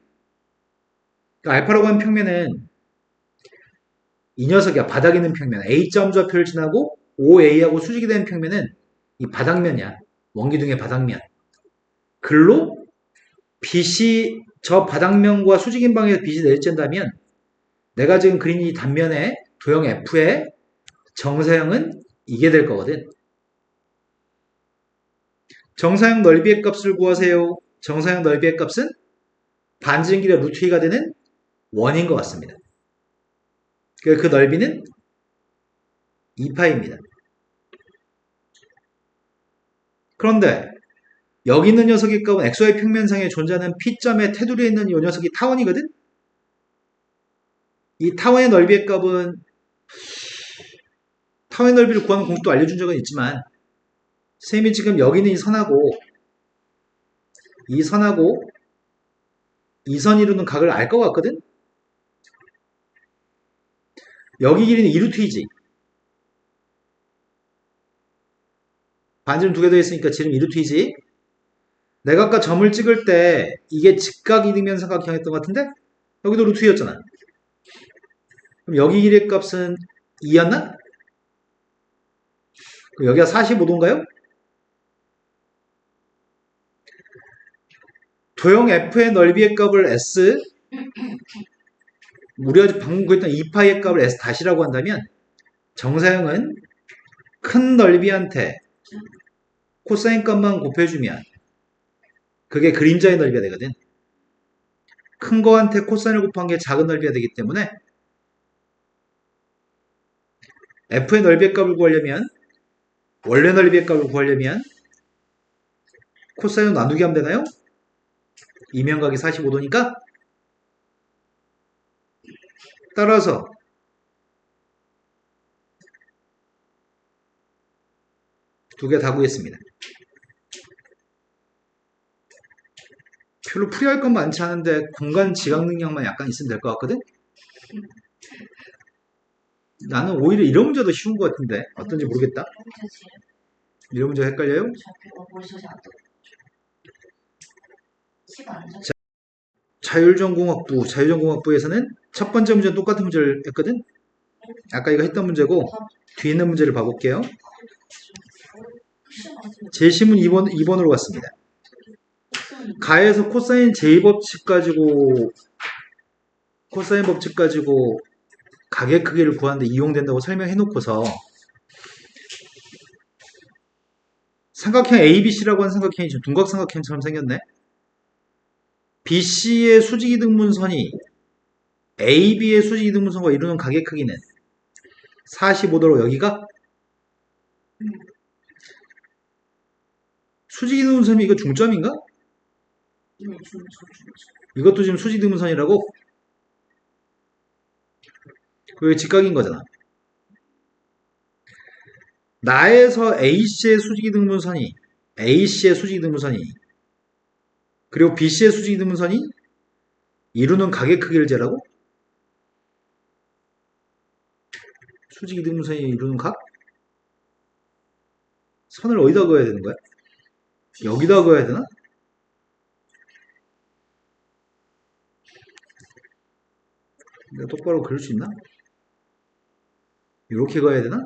Speaker 2: 그러니까 알파라고 하는 평면은 이 녀석이야. 바닥에 있는 평면. A점 좌표를 지나고 OA하고 수직이 되는 평면은 이 바닥면이야. 원기둥의 바닥면. 글로 빛이 저 바닥면과 수직인 방향에서 빛이 내리쬐다면 내가 지금 그린 이 단면에 도형 F의 정사형은 이게 될 거거든. 정사형 넓이의 값을 구하세요. 정사형 넓이의 값은 반지름 길이가 루트 2가 되는 원인 것 같습니다. 그 넓이는 2파입니다. 그런데 여기 있는 녀석의 값은 XY 평면상에 존재하는 P점의 테두리에 있는 이 녀석이 타원이거든? 이 타원의 넓이의 값은 타원의 넓이를 구하는 공식도 알려준 적은 있지만 쌤이 지금 여기 있는 이 선하고 이 선이 이루는 각을 알 것 같거든? 여기 길이는 2루트 2지. 반지름 두 개 더 있으니까 지름 2루트 2지. 내가 아까 점을 찍을 때 이게 직각이등변 삼각형이었던 것 같은데 여기도 루트 2였잖아. 그럼 여기 길이의 값은 2였나? 그럼 여기가 45도인가요? 도형 F의 넓이의 값을 S, 우리가 방금 구했던 2파이의 값을 S 다시라고 한다면 정사형은 큰 넓이한테 코사인 값만 곱해주면 그게 그림자의 넓이가 되거든. 큰 거한테 코사인을 곱한 게 작은 넓이가 되기 때문에 F의 넓이의 값을 구하려면 원래 넓이의 값을 구하려면 코사인을 나누기 하면 되나요? 이면각이 45도니까 따라서 두 개 다 구했습니다. 별로 풀이할 건 많지 않은데 공간 지각 능력만 약간 있으면 될 것 같거든? 나는 오히려 이런 문제도 쉬운 것 같은데 어떤지 모르겠다. 이런 문제가 헷갈려요? 자, 자율전공학부에서는 첫 번째 문제는 똑같은 문제를 했거든? 아까 이거 했던 문제고 뒤에 있는 문제를 봐볼게요. 제시문 2번으로 갔습니다. 가에서 코사인 제2법칙 가지고 코사인 법칙 가지고 가의 크기를 구하는데 이용된다고 설명해 놓고서 삼각형 ABC라고 하는 삼각형이 지금 둔각삼각형처럼 생겼네. BC의 수직이등분선이 AB의 수직이등분선과 이루는 가의 크기는 45도로 여기가 수직이등분선이 이거 중점인가? 이것도 지금 수직이등분선이라고? 그게 직각인 거잖아. 나에서 AC의 수직이등분선이 그리고 BC의 수직이등분선이 이루는 각의 크기를 재라고? 수직이등분선이 이루는 각? 선을 어디다 그어야 되는 거야? 여기다 그어야 되나? 내가 똑바로 그릴 수 있나? 이렇게 그어야 되나?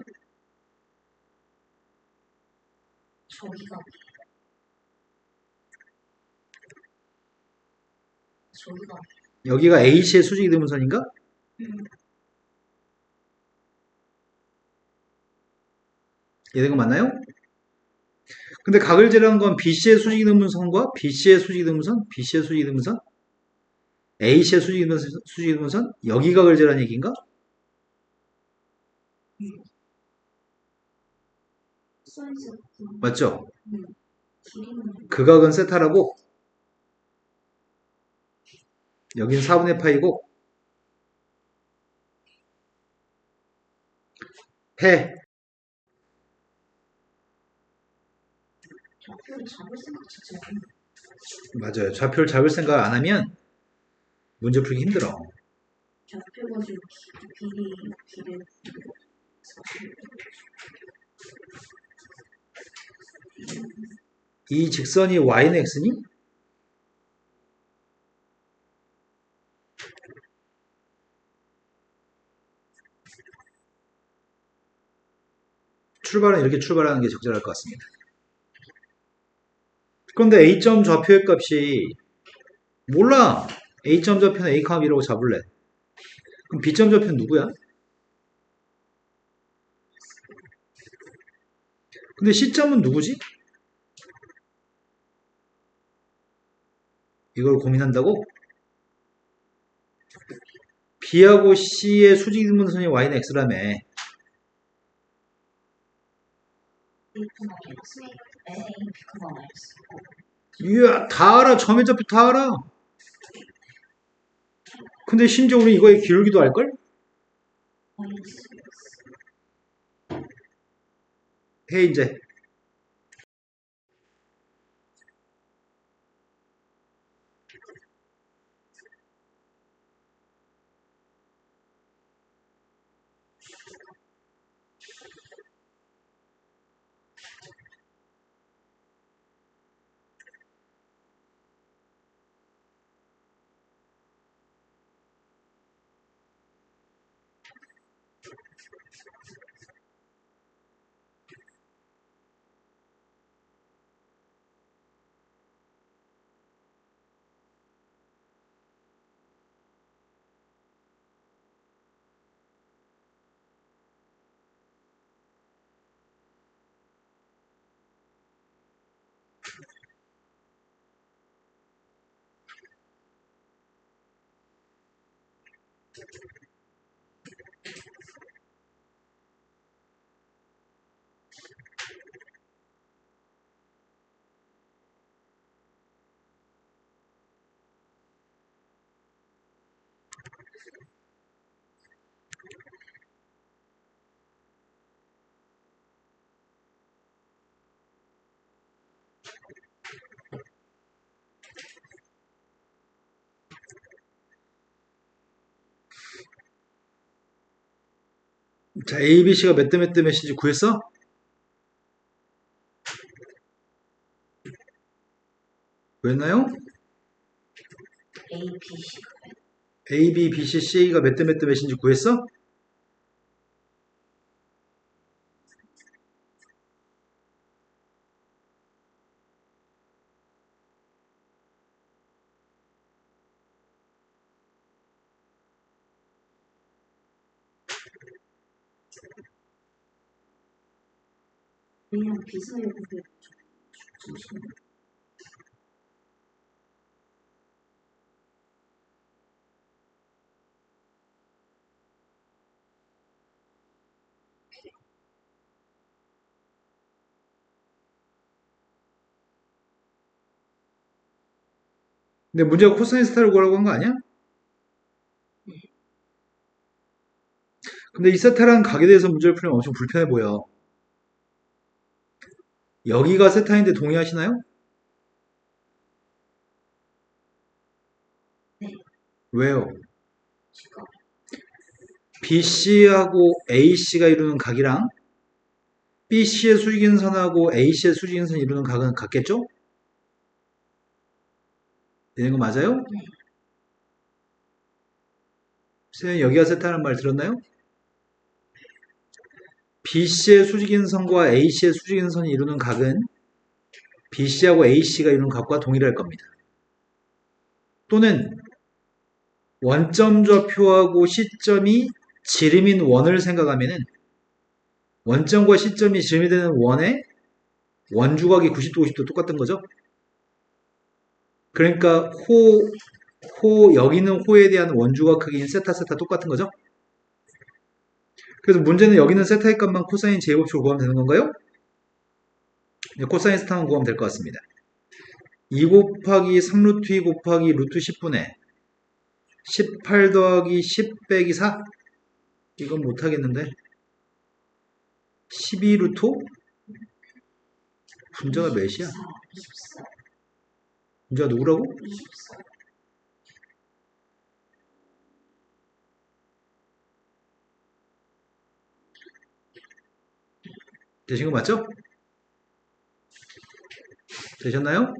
Speaker 2: 여기가 A씨의 수직이등분선인가? 이해된 거 맞나요? 근데 각을 재라는 건 BC의 수직이등분선과 BC의 수직이등분선, A씨의 수직이등분선, 여기 각을 재라는 얘기인가? 맞죠? 그 각은 세타라고? 여긴 4분의 파이고 해.
Speaker 1: 좌표를 잡을 생각 자체가
Speaker 2: 맞아요. 좌표를 잡을 생각 안 하면 문제 풀기 힘들어.
Speaker 1: 좌표 가지고 길을
Speaker 2: 이 직선이 y는 x니? 출발은 이렇게 출발하는 게 적절할 것 같습니다. 그런데 a점 좌표의 값이 몰라. a점 좌표는 a, b라고 잡을래. 그럼 b점 좌표는 누구야? 근데 c점은 누구지? 이걸 고민한다고? b하고 c의 수직인문선이 y는 x라며. 이야, 다 알아. 점의 좌표 다 알아. 근데 심지어 우리 이거의 기울기도 알걸? 해 이제. 자, A, B, C가 몇 대 몇 대 몇인지 구했어? 구했나요?
Speaker 1: A, B, C
Speaker 2: A, B, B, C, C가 몇 대 몇 대 몇인지 구했어?
Speaker 1: A랑 B 사이에 근데 잠시만요.
Speaker 2: 근데 문제가 코사인 스타를 구하라고 한 거 아니야? 근데 이 세타라는 각에 대해서 문제를 풀면 엄청 불편해 보여. 여기가 세타인데 동의하시나요?
Speaker 1: 네.
Speaker 2: 왜요?
Speaker 1: 지금
Speaker 2: BC하고 AC가 이루는 각이랑 BC의 수직인선하고 AC의 수직인선이 이루는 각은 같겠죠? 되는 거 맞아요?
Speaker 1: 네.
Speaker 2: 선생님 여기가 세타라는 말 들었나요? BC의 수직인선과 AC의 수직인선이 이루는 각은 BC하고 AC가 이루는 각과 동일할 겁니다. 또는 원점 좌표하고 C점이 지름인 원을 생각하면은 원점과 C점이 지름이 되는 원의 원주각이 90도 50도 똑같은 거죠. 그러니까 여기는 호에 대한 원주각 크기인 세타 똑같은 거죠. 그래서 문제는 여기는 세타의 값만 코사인 제곱축으로 구하면 되는 건가요? 코사인 스타만 구하면 될 것 같습니다. 2 곱하기 3루트 2 곱하기 루트 10분의 18 더하기 10 빼기 4? 이건 못하겠는데. 12 루트 5? 분자가 몇이야?
Speaker 1: 24.
Speaker 2: 분자가 누구라고?
Speaker 1: 24.
Speaker 2: 되신 거 맞죠? 되셨나요?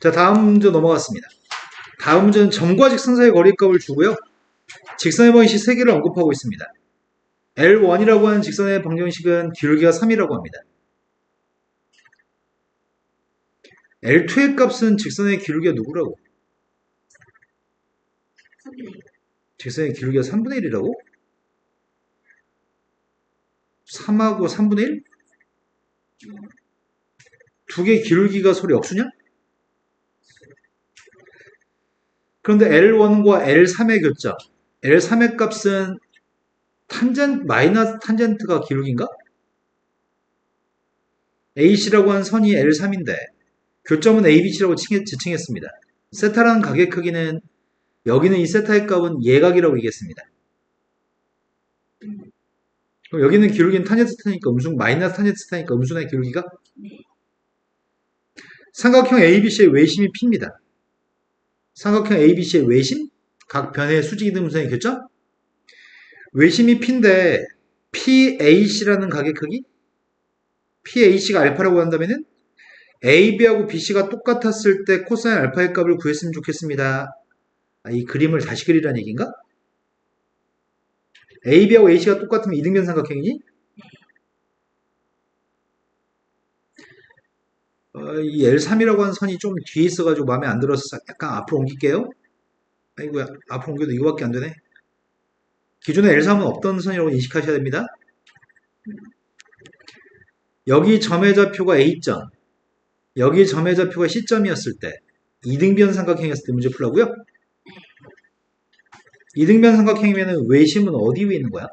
Speaker 2: 자, 다음 문제 넘어갔습니다. 다음 문제는 점과 직선 사이의 거리값을 주고요. 직선의 방정식 3개를 언급하고 있습니다. L1이라고 하는 직선의 방정식은 기울기가 3이라고 합니다. L2의 값은 직선의 기울기가 누구라고?
Speaker 1: 3분의 1.
Speaker 2: 직선의 기울기가 3분의 1이라고? 3하고 3분의 1? 두 개 기울기가 서로 역수냐? 그런데 L1과 L3의 교점, L3의 값은 마이너스 탄젠트가 기울기인가? AC라고 하는 선이 L3인데 교점은 ABC라고 지칭했습니다. 세타라는 각의 크기는 여기는 이 세타의 값은 예각이라고 얘기했습니다. 그럼 여기는 기울기는 탄젠트 타니까 마이너스 탄젠트 타니까 음수의 기울기가?
Speaker 1: 네.
Speaker 2: 삼각형 ABC의 외심이 P입니다. 삼각형 ABC의 외심? 각 변의 수직이등분선의 교점? 외심이 P인데 PAC라는 각의 크기? PAC가 알파라고 한다면은 AB하고 BC가 똑같았을 때 코사인 알파의 값을 구했으면 좋겠습니다. 이 그림을 다시 그리라는 얘기인가? AB하고 AC가 똑같으면 이등변 삼각형이니? 이 L3이라고 하는 선이 좀 뒤에 있어가지고 마음에 안 들어서 약간 앞으로 옮길게요. 아이고야, 앞으로 옮겨도 이거밖에 안 되네. 기존에 L3은 없던 선이라고 인식하셔야 됩니다. 여기 점의 좌표가 A점, 여기 점의 좌표가 C점이었을 때 이등변 삼각형이었을 때 문제 풀라고요? 이등변 삼각형이면 외심은 어디 위에 있는 거야?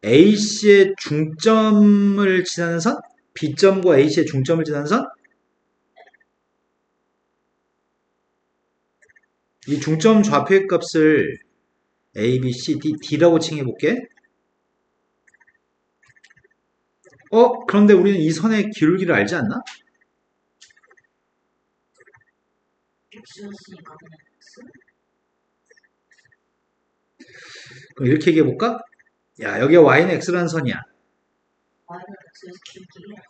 Speaker 2: A씨의 중점을 지나는 선? B점과 A씨의 중점을 지나는 선? 이 중점 좌표의 값을 A, B, C, D, D라고 칭해볼게. 그런데 우리는 이 선의 기울기를 알지 않나?
Speaker 1: X였으니까 그냥 X.
Speaker 2: 그럼 이렇게 얘기해볼까? 야, 여기가 Y는 X라는 선이야.
Speaker 1: Y는 X에서 기울기가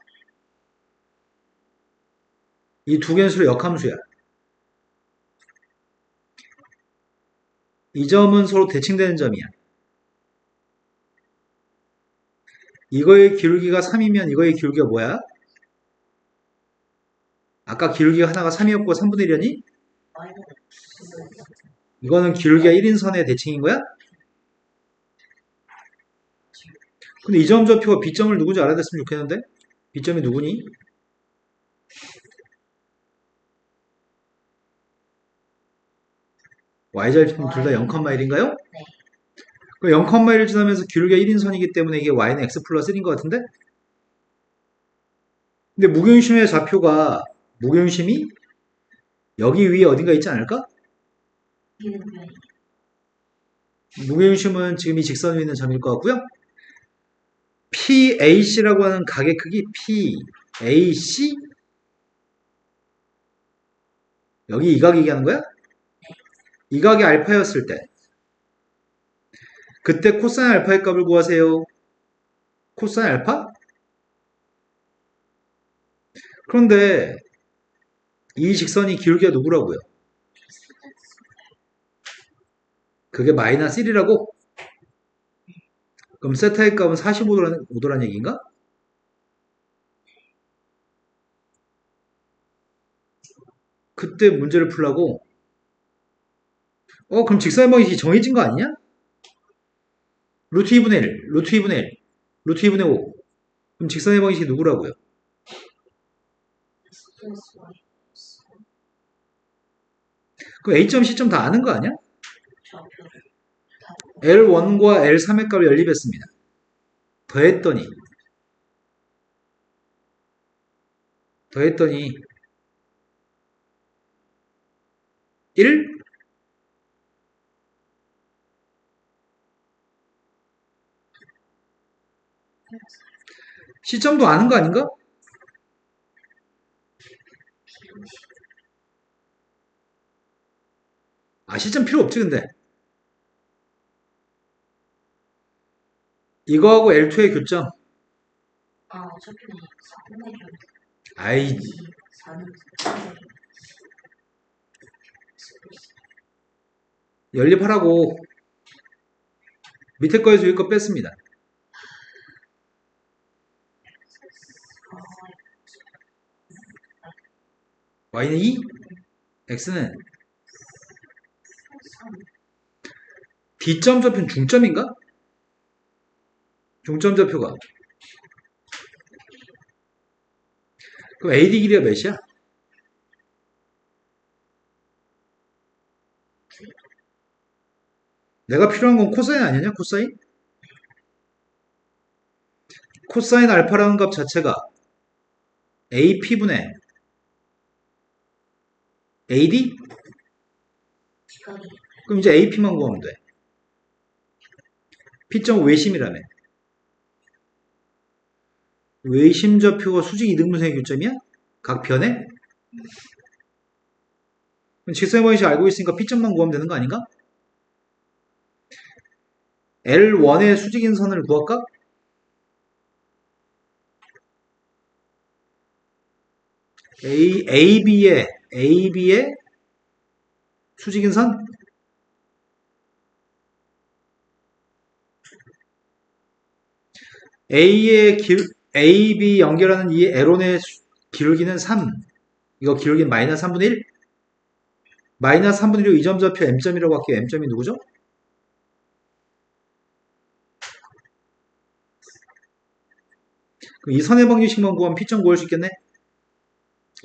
Speaker 2: 이 두 개는 서로 역함수야. 이 점은 서로 대칭되는 점이야. 이거의 기울기가 3이면 이거의 기울기가 뭐야? 아까 기울기가 하나가 3이었고 3분의 1이었니?
Speaker 1: Y는 X.
Speaker 2: 이거는 기울기가 1인 선의 대칭인 거야? 근데 이 점 좌표가 B점을 누군지 알아야 됐으면 좋겠는데? B점이 누구니? Y절편 둘 다 0,1인가요?
Speaker 1: 네.
Speaker 2: 그럼 0,1을 지나면서 기울기가 1인 선이기 때문에 이게 Y는 X 플러스 1인 것 같은데? 근데 무경심의 좌표가 무경심이 여기 위에 어딘가 있지 않을까?
Speaker 1: 이등변이.
Speaker 2: 무경심은 지금 이 직선 위에 있는 점일 것 같고요. PAC라고 하는 각의 크기 PAC 여기 이 각 얘기하는 거야? 이 각이 알파였을 때 그때 코사인 알파의 값을 구하세요. 코사인 알파? 그런데 이 직선이 기울기가 누구라고요? 그게 마이너스 1이라고? 그럼 세타의 값은 45도라는 얘기인가? 그때 문제를 풀라고 그럼 직선의 방정식이 정해진 거 아니냐? 루트 2분의 1, 루트 2분의 1, 루트 2분의 5 그럼 직선의 방정식이 누구라고요?
Speaker 1: X 플러스 Y.
Speaker 2: 그럼 A점, C점 다 아는 거 아니야?
Speaker 1: 좌표를 다
Speaker 2: L1과 L3의 값을 연립했습니다. 더했더니 더했더니 1? 시점도 아는 거 아닌가? 아, 시점 필요 없지, 근데. 이거하고 L2의 교점.
Speaker 1: 어차피 4분의 1.
Speaker 2: 아이,
Speaker 1: 4는
Speaker 2: 연립하라고. 밑에 거에서 위에 거 뺐습니다. Y는 2, X는 D점 좌표는 중점인가? 중점 좌표가. 그럼 AD 길이가 몇이야? 내가 필요한 건 코사인 아니냐? 코사인? 코사인 알파라는 값 자체가 AP분의 AD?
Speaker 1: 기각이
Speaker 2: 그럼 이제 AP만 구하면 돼. P점 외심이라며. 외심 좌표가 수직 이등분선의 교점이야? 각 변에? 그럼 직선의 방식 알고 있으니까 P점만 구하면 되는 거 아닌가? L1의 수직인 선을 구할까? AB의 수직인 선? AB 연결하는 이 L1의 기울기는 3. 이거 기울기는 마이너스 3분의 1? 마이너스 3분의 1로 이 점 좌표 M점이라고 할게요. M점이 누구죠? 그럼 이 선의 방정식만 구하면 P점 구할 수 있겠네?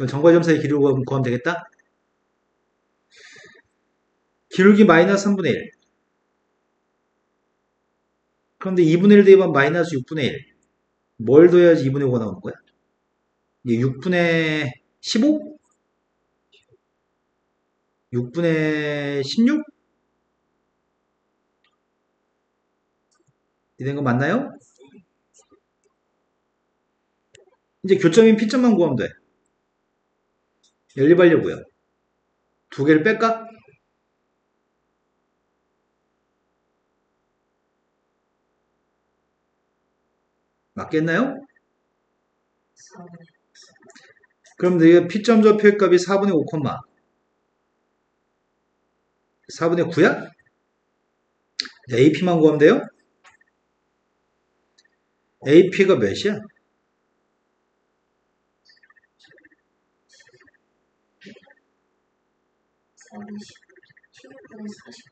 Speaker 2: 점과 점 사이 길이를 구하면 되겠다? 기울기 마이너스 3분의 1. 그런데 2분의 1 대입하면 마이너스 6분의 1. 뭘 더해야지 2분의 5가 나오는 거야? 이게 6분의 15? 6분의 16? 이된 거 맞나요? 이제 교점인 P점만 구하면 돼. 연립하려고요. 두 개를 뺄까? 맞겠나요?
Speaker 1: 4분의
Speaker 2: 그럼 내가 P점 좌표의 값이 4분의 5, 4분의 9야? AP만 구하면 돼요? AP가 몇이야?
Speaker 1: 4분의 16분의 40.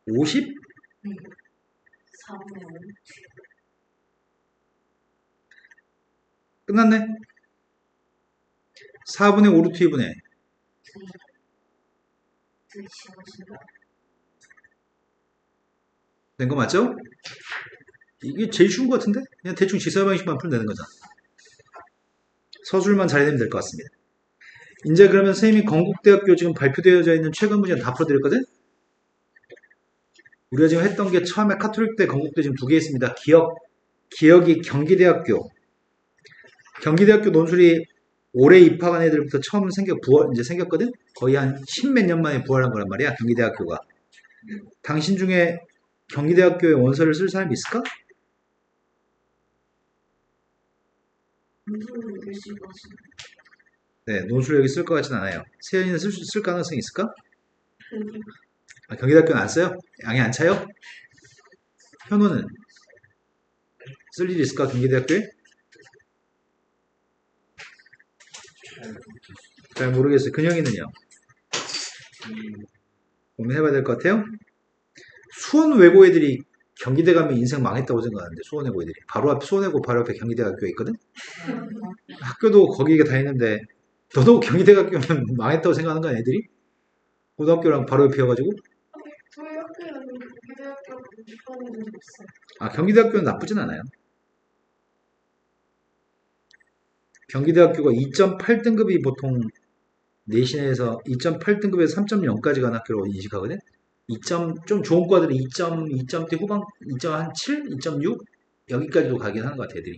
Speaker 2: 50?
Speaker 1: 4분의 5.
Speaker 2: 끝났네. 4분의 5 루트 2분의 된 거 맞죠? 이게 제일 쉬운 것 같은데? 그냥 대충 지수의 방식만 풀면 되는 거잖아. 서술만 잘해내면 될 것 같습니다. 이제 그러면 선생님이 건국대학교 지금 발표되어져 있는 최근 문제 다 풀어드렸거든? 우리가 지금 했던 게 처음에 카톨릭대, 건국대 지금 두 개 있습니다. 기억이 경기대학교 논술이 올해 입학한 애들부터 처음 이제 생겼거든? 거의 한 10몇 년 만에 부활한 거란 말이야, 경기대학교가. 당신 중에 경기대학교에 원서를 쓸 사람이 있을까? 네, 논술 여기 쓸 것 같진 않아요. 세연이는 쓸 가능성이 있을까? 아, 경기대학교는 안 써요? 양이 안 차요? 현우는 쓸 일 있을까, 경기대학교에? 잘 모르겠어요. 근영이는요? 고민해봐야 될 것 같아요? 수원 외고 애들이 경기대 가면 인생 망했다고 생각하는데, 수원 외고 애들이. 수원 외고 바로 앞에 경기대학교 있거든? 학교도 거기에 다니는데, 너도 경기대학교면 망했다고 생각하는 거 아니야, 애들이? 고등학교랑 바로 옆이어가지고?
Speaker 1: 저희 학교에는 경기대학교 입학하는 적 있어요.
Speaker 2: 아, 경기대학교는 나쁘진 않아요. 경기대학교가 2.8등급이 보통 내신에서 2.8등급에서 3.0까지 가는 학교로 인식하거든. 2점 좀 좋은 과들은 2.2점대 후반 2.7, 2.6 여기까지도 가긴 하는 것 같아 애들이.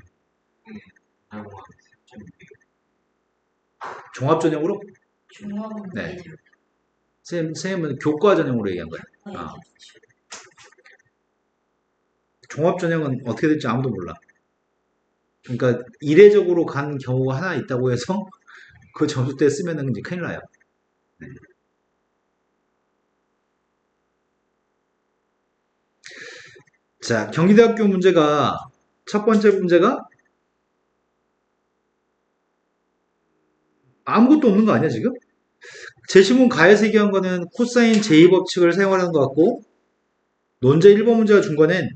Speaker 2: 종합 전형으로?
Speaker 1: 중학은
Speaker 2: 네.
Speaker 1: 애들.
Speaker 2: 선생님은 교과 전형으로 얘기한 거야. 아. 종합 전형은 어떻게 될지 아무도 몰라. 그러니까 이례적으로 간 경우가 하나 있다고 해서 그 점수대 쓰면은 이제 큰일 나요. 네. 자, 경기대학교 문제가 첫 번째 문제가 아무것도 없는 거 아니야 지금? 제시문 가에서 얘기한 거는 코사인 제2법칙을 사용하는 것 같고 논제 1번 문제가 준 거는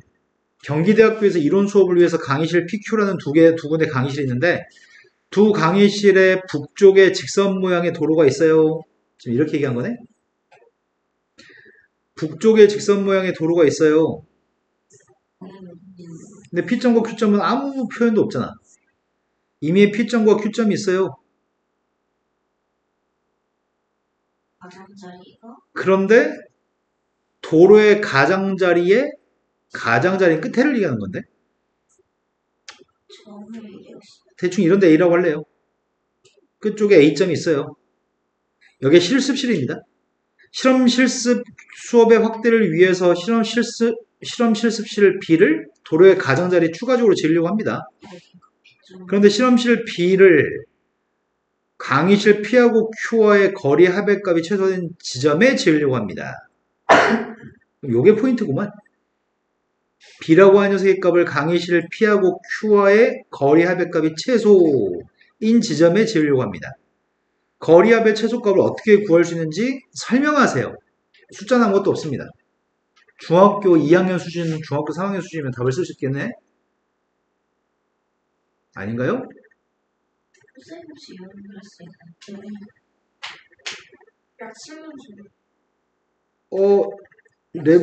Speaker 2: 경기대학교에서 이론 수업을 위해서 강의실 PQ라는 두 군데 강의실이 있는데 두 강의실의 북쪽에 직선 모양의 도로가 있어요. 지금 이렇게 얘기한 거네. 북쪽에 직선 모양의 도로가 있어요. 근데 P점과 Q점은 아무 표현도 없잖아. 이미 P점과 Q점이 있어요.
Speaker 1: 가장자리가
Speaker 2: 그런데 도로의 가장자리의 끝에를 얘기하는 건데
Speaker 1: 점을 얘기했어.
Speaker 2: 대충 이런데 A라고 할래요. 끝쪽에 A점이 있어요. 여기에 실습실입니다. 실험 실습 수업의 확대를 위해서 실험 실습실 B를 도로의 가장자리에 추가적으로 지으려고 합니다. 그런데 실험실 B를 강의실 P하고 Q와의 거리 합의값이 최소된 지점에 지으려고 합니다. 요게 포인트구만. B라고 하는 녀석의 값을 강의실 P하고 Q와의 거리 합의값이 최소인 지점에 지으려고 합니다. 거리 합의 최소값을 어떻게 구할 수 있는지 설명하세요. 숫자는 아무것도 없습니다. 중학교 2학년 수준, 중학교 3학년 수준이면 답을 쓸 수 있겠네? 아닌가요?
Speaker 1: 선생님이 연결했어요. 약실론술.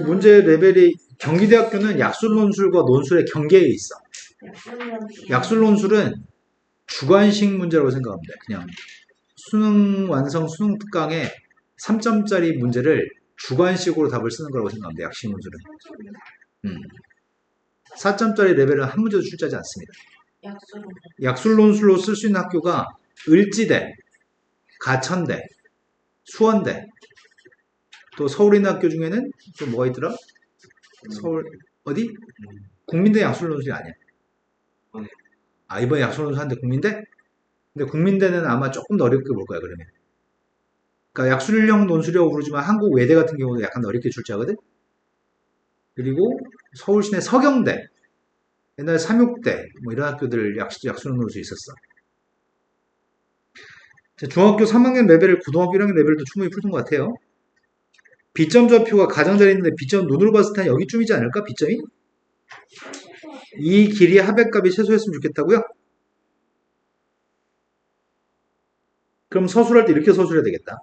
Speaker 2: 문제 레벨이 경기대학교는 약술론술과 논술의 경계에 있어. 약술론술은 주관식 문제라고 생각합니다. 그냥 수능 완성 수능 특강에 3점짜리 문제를 주관식으로 답을 쓰는 거라고 생각합니다. 약식론술은. 4점짜리 레벨은 한 문제도 출제하지 않습니다. 약술론술로 쓸 수 있는 학교가 을지대, 가천대, 수원대, 또 서울에 있는 학교 중에는 또 뭐가 있더라? 서울 어디? 국민대 약술논술이 아니야. 이번에 약술논술 하는데 국민대? 근데 국민대는 아마 조금 더 어렵게 볼 거야 그러면. 그러니까 약술형 논술이라고 부르지만 한국 외대 같은 경우도 약간 어렵게 출제하거든. 그리고 서울 시내 서경대, 옛날에 삼육대 뭐 이런 학교들 약술형 논술이 있었어. 중학교 3학년 레벨을 고등학교 1학년 레벨도 충분히 풀던 것 같아요. B점 좌표가 가장자리에 있는데 B점 눈으로 봤을 때 여기쯤이지 않을까? B점이? 이 길이의 합의값이 최소였으면 좋겠다고요? 그럼 서술할 때 이렇게 서술해야 되겠다.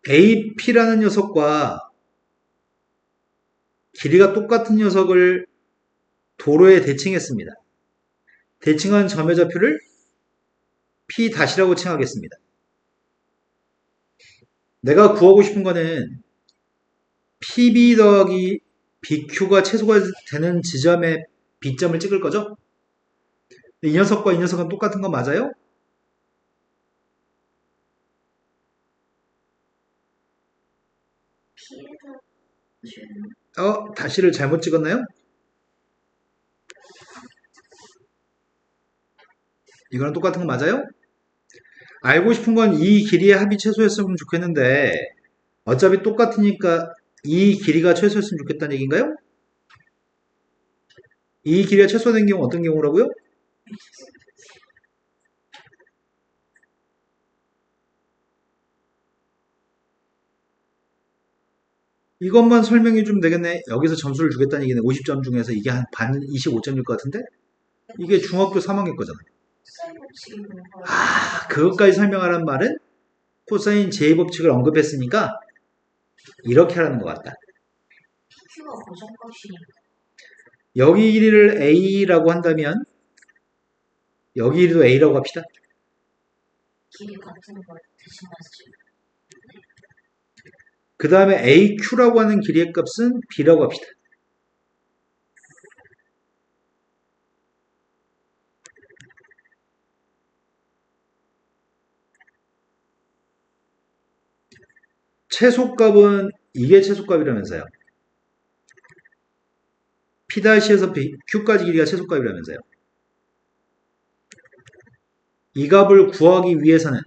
Speaker 2: AP라는 녀석과 길이가 똑같은 녀석을 도로에 대칭했습니다. 대칭한 점의 좌표를 P-라고 칭하겠습니다. 내가 구하고 싶은 거는 PB 더하기 BQ가 최소가 되는 지점에 B점을 찍을 거죠? 이 녀석과 이 녀석은 똑같은 거 맞아요? 다시를 잘못 찍었나요? 이거랑 똑같은 거 맞아요? 알고 싶은 건 이 길이의 합이 최소였으면 좋겠는데 어차피 똑같으니까 이 길이가 최소였으면 좋겠다는 얘기인가요? 이 길이가 최소된 경우 어떤 경우라고요? 이것만 설명해 주면 되겠네. 여기서 점수를 주겠다는 얘기는 50점 중에서 이게 한 반 25점일 것 같은데? 이게 중학교 3학년 거잖아. 그것까지 설명하라는 말은 코사인 제2법칙을 언급했으니까 이렇게 하라는 것 같다.
Speaker 1: Q가 고정값이니까.
Speaker 2: 여기 길이를 A라고 한다면 여기 길이도 A라고 합시다.
Speaker 1: 길이 같은 걸 대신 말씀.
Speaker 2: 그 다음에 AQ라고 하는 길이의 값은 B라고 합시다. 최소값은 이게 최소값이라면서요. P-에서 Q까지 길이가 최소값이라면서요. 이 값을 구하기 위해서는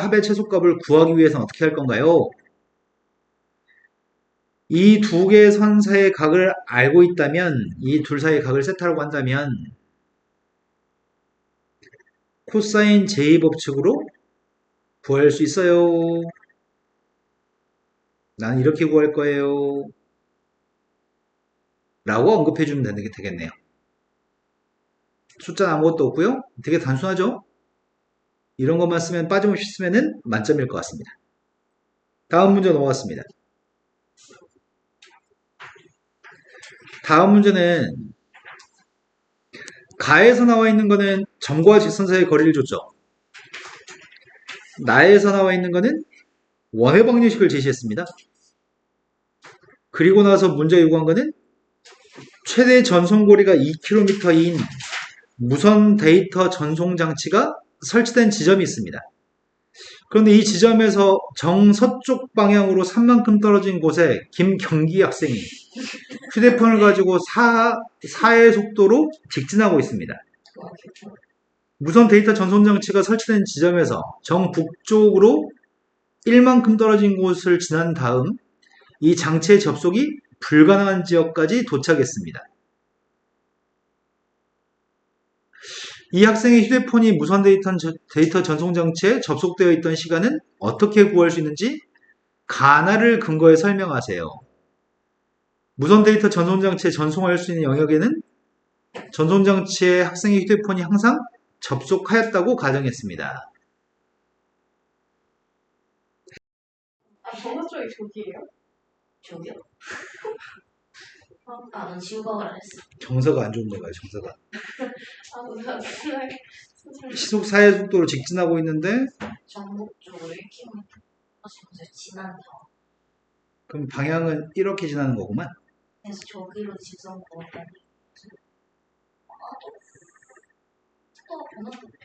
Speaker 2: 합의 최소값을 구하기 위해서는 어떻게 할 건가요? 이 두 개의 선 사이의 각을 알고 있다면 이 둘 사이의 각을 세타라고 한다면 코사인 J 법칙으로 구할 수 있어요. 난 이렇게 구할 거예요. 라고 언급해 주면 되겠네요. 숫자는 아무것도 없고요. 되게 단순하죠? 이런 것만 쓰면 빠짐없이 쓰면 만점일 것 같습니다. 다음 문제 넘어갔습니다. 다음 문제는 가에서 나와 있는 거는 점과 직선 사이의 거리를 줬죠. 나에서 나와 있는 거는 원의 방정식을 제시했습니다. 그리고 나서 문제 요구한 거는 최대 전송거리가 2km인 무선 데이터 전송 장치가 설치된 지점이 있습니다. 그런데 이 지점에서 정서쪽 방향으로 산만큼 떨어진 곳에 김경기 학생이 휴대폰을 가지고 4의 속도로 직진하고 있습니다. 무선 데이터 전송 장치가 설치된 지점에서 정북쪽으로 1만큼 떨어진 곳을 지난 다음 이 장치의 접속이 불가능한 지역까지 도착했습니다. 이 학생의 휴대폰이 무선 데이터 전송 장치에 접속되어 있던 시간은 어떻게 구할 수 있는지 가나를 근거해 설명하세요. 무선 데이터 전송 장치에 전송할 수 있는 영역에는 전송 장치에 학생의 휴대폰이 항상 접속하였다고 가정했습니다.
Speaker 1: 번호 쪽이 저기예요? 저기요? 난 지우각을 안 했어.
Speaker 2: 정서가 안 좋은 거가요, 정서가.
Speaker 1: 나 맨날
Speaker 2: 시속 4의 속도로 직진하고 있는데
Speaker 1: 전북 쪽으로 1km 지난 다음.
Speaker 2: 그럼 방향은 이렇게 지나는 거구만.
Speaker 1: 그래서 저기로 직선 걸었더니 속도가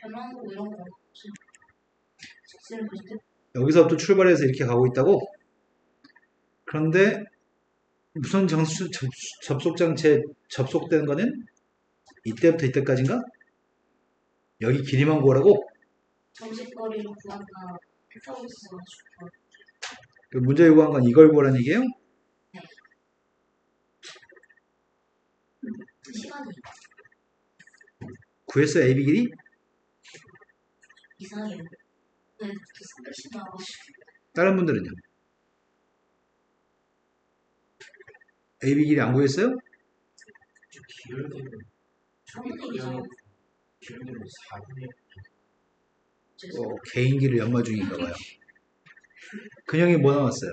Speaker 1: 변하고 이런 거 없지. 직진을 볼 때.
Speaker 2: 여기서부터 출발해서 이렇게 가고 있다고? 그런데 무선 접속 장치에 접속된 거는 이때부터 이때까지인가? 여기 길이만 구하라고?
Speaker 1: 정식거리로 구한다. 타고 있어가지고.
Speaker 2: 그 문제 요구한 건 이걸 구하라는 얘기예요?
Speaker 1: 네. 시간이
Speaker 2: 구했어요, AB 길이?
Speaker 1: 이상해요. 네, 300씩 나와가지고.
Speaker 2: 다른 분들은요? AB 길이 안 구했어요?
Speaker 1: 저는 이상.
Speaker 2: 개인기를 연마 중인가 봐요. 근영이 뭐 나왔어요?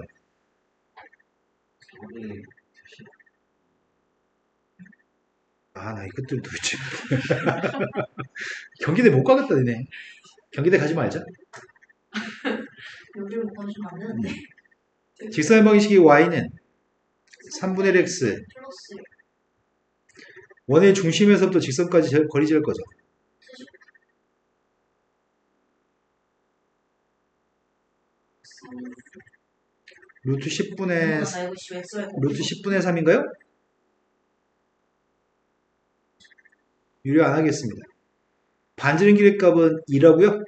Speaker 2: 나 이것들 도대체. 경기대 못 가겠다, 니네. 경기대 가지 말자.
Speaker 1: 여기를 못 가주면 안 되는데.
Speaker 2: 직선 방식의 y는 3분의 1 x
Speaker 1: 플러스
Speaker 2: 원의 중심에서부터 직선까지 거리 잴 거죠. 루트 10분의 루트 10분의 3인가요? 유료 안 하겠습니다. 반지름 길이의 값은 2라고요?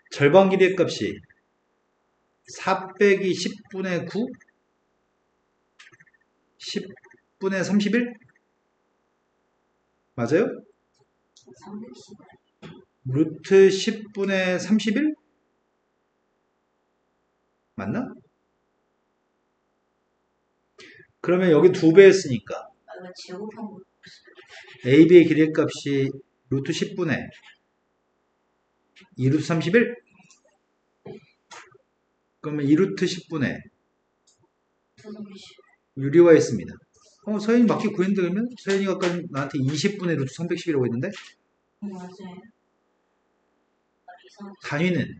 Speaker 2: 절반 길이의 값이 4 빼기 10분의 9? 10분의 31? 맞아요? 루트 10분의 31? 맞나? 그러면 여기 2배 했으니까 AB의 길이의 값이 루트 10분의 2루트 31? 그러면 2루트 10분의 유리화 했습니다. 서현이 맞게 구했는데 그러면 서현이가 아까 나한테 20분의 루트 310이라고 했는데
Speaker 1: 맞아요. 이상
Speaker 2: 단위는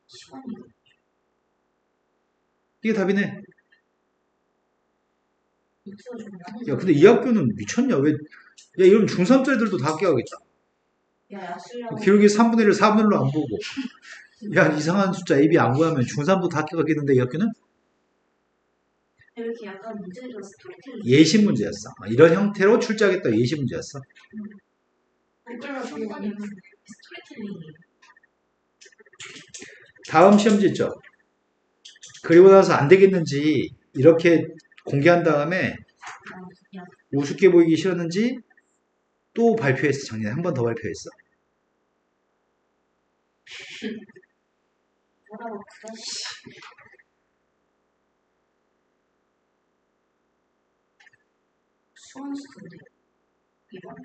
Speaker 1: 시간이
Speaker 2: 이게 답이네.
Speaker 1: 유튜브 좀 많이.
Speaker 2: 야 근데 이 학교는 미쳤냐? 왜? 야 이러면 중3 애들도 다 학교 가겠다.
Speaker 1: 야, 야수려고.
Speaker 2: 기록이 3분의 1을 4분의 1로 안 보고 야 이상한 숫자 A, B 안 구하면 중3도 다 학교 가겠는데 이 학교는?
Speaker 1: 이렇게 약간 문제가 스토리텔링.
Speaker 2: 예시 문제였어. 이런 형태로 출제하겠다 예시 문제였어.
Speaker 1: 댓글로 보면 스토리텔링이.
Speaker 2: 다음 시험지 있죠. 그리고 나서 안 되겠는지 이렇게 공개한 다음에
Speaker 1: 그냥
Speaker 2: 우습게 보이기 싫었는지 또 발표했어. 작년에 한 번 더 발표했어.
Speaker 1: 뭐라고 그래. 수원수인데 이번.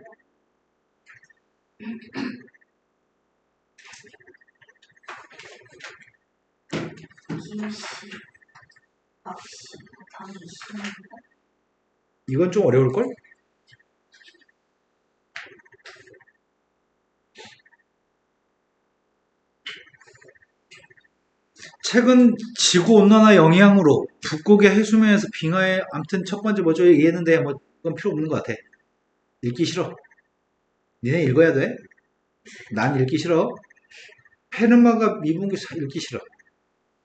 Speaker 1: 김씨, 박씨, 다음이 이시인가?
Speaker 2: 이건 좀 어려울걸? 최근 지구온난화 영향으로 북극의 해수면에서 빙하에 아무튼 첫 번째 뭐죠 얘기했는데 뭐 그건 필요 없는 것 같아. 읽기 싫어. 니네 읽어야 돼. 난 읽기 싫어. 페르마가 미분기 읽기 싫어.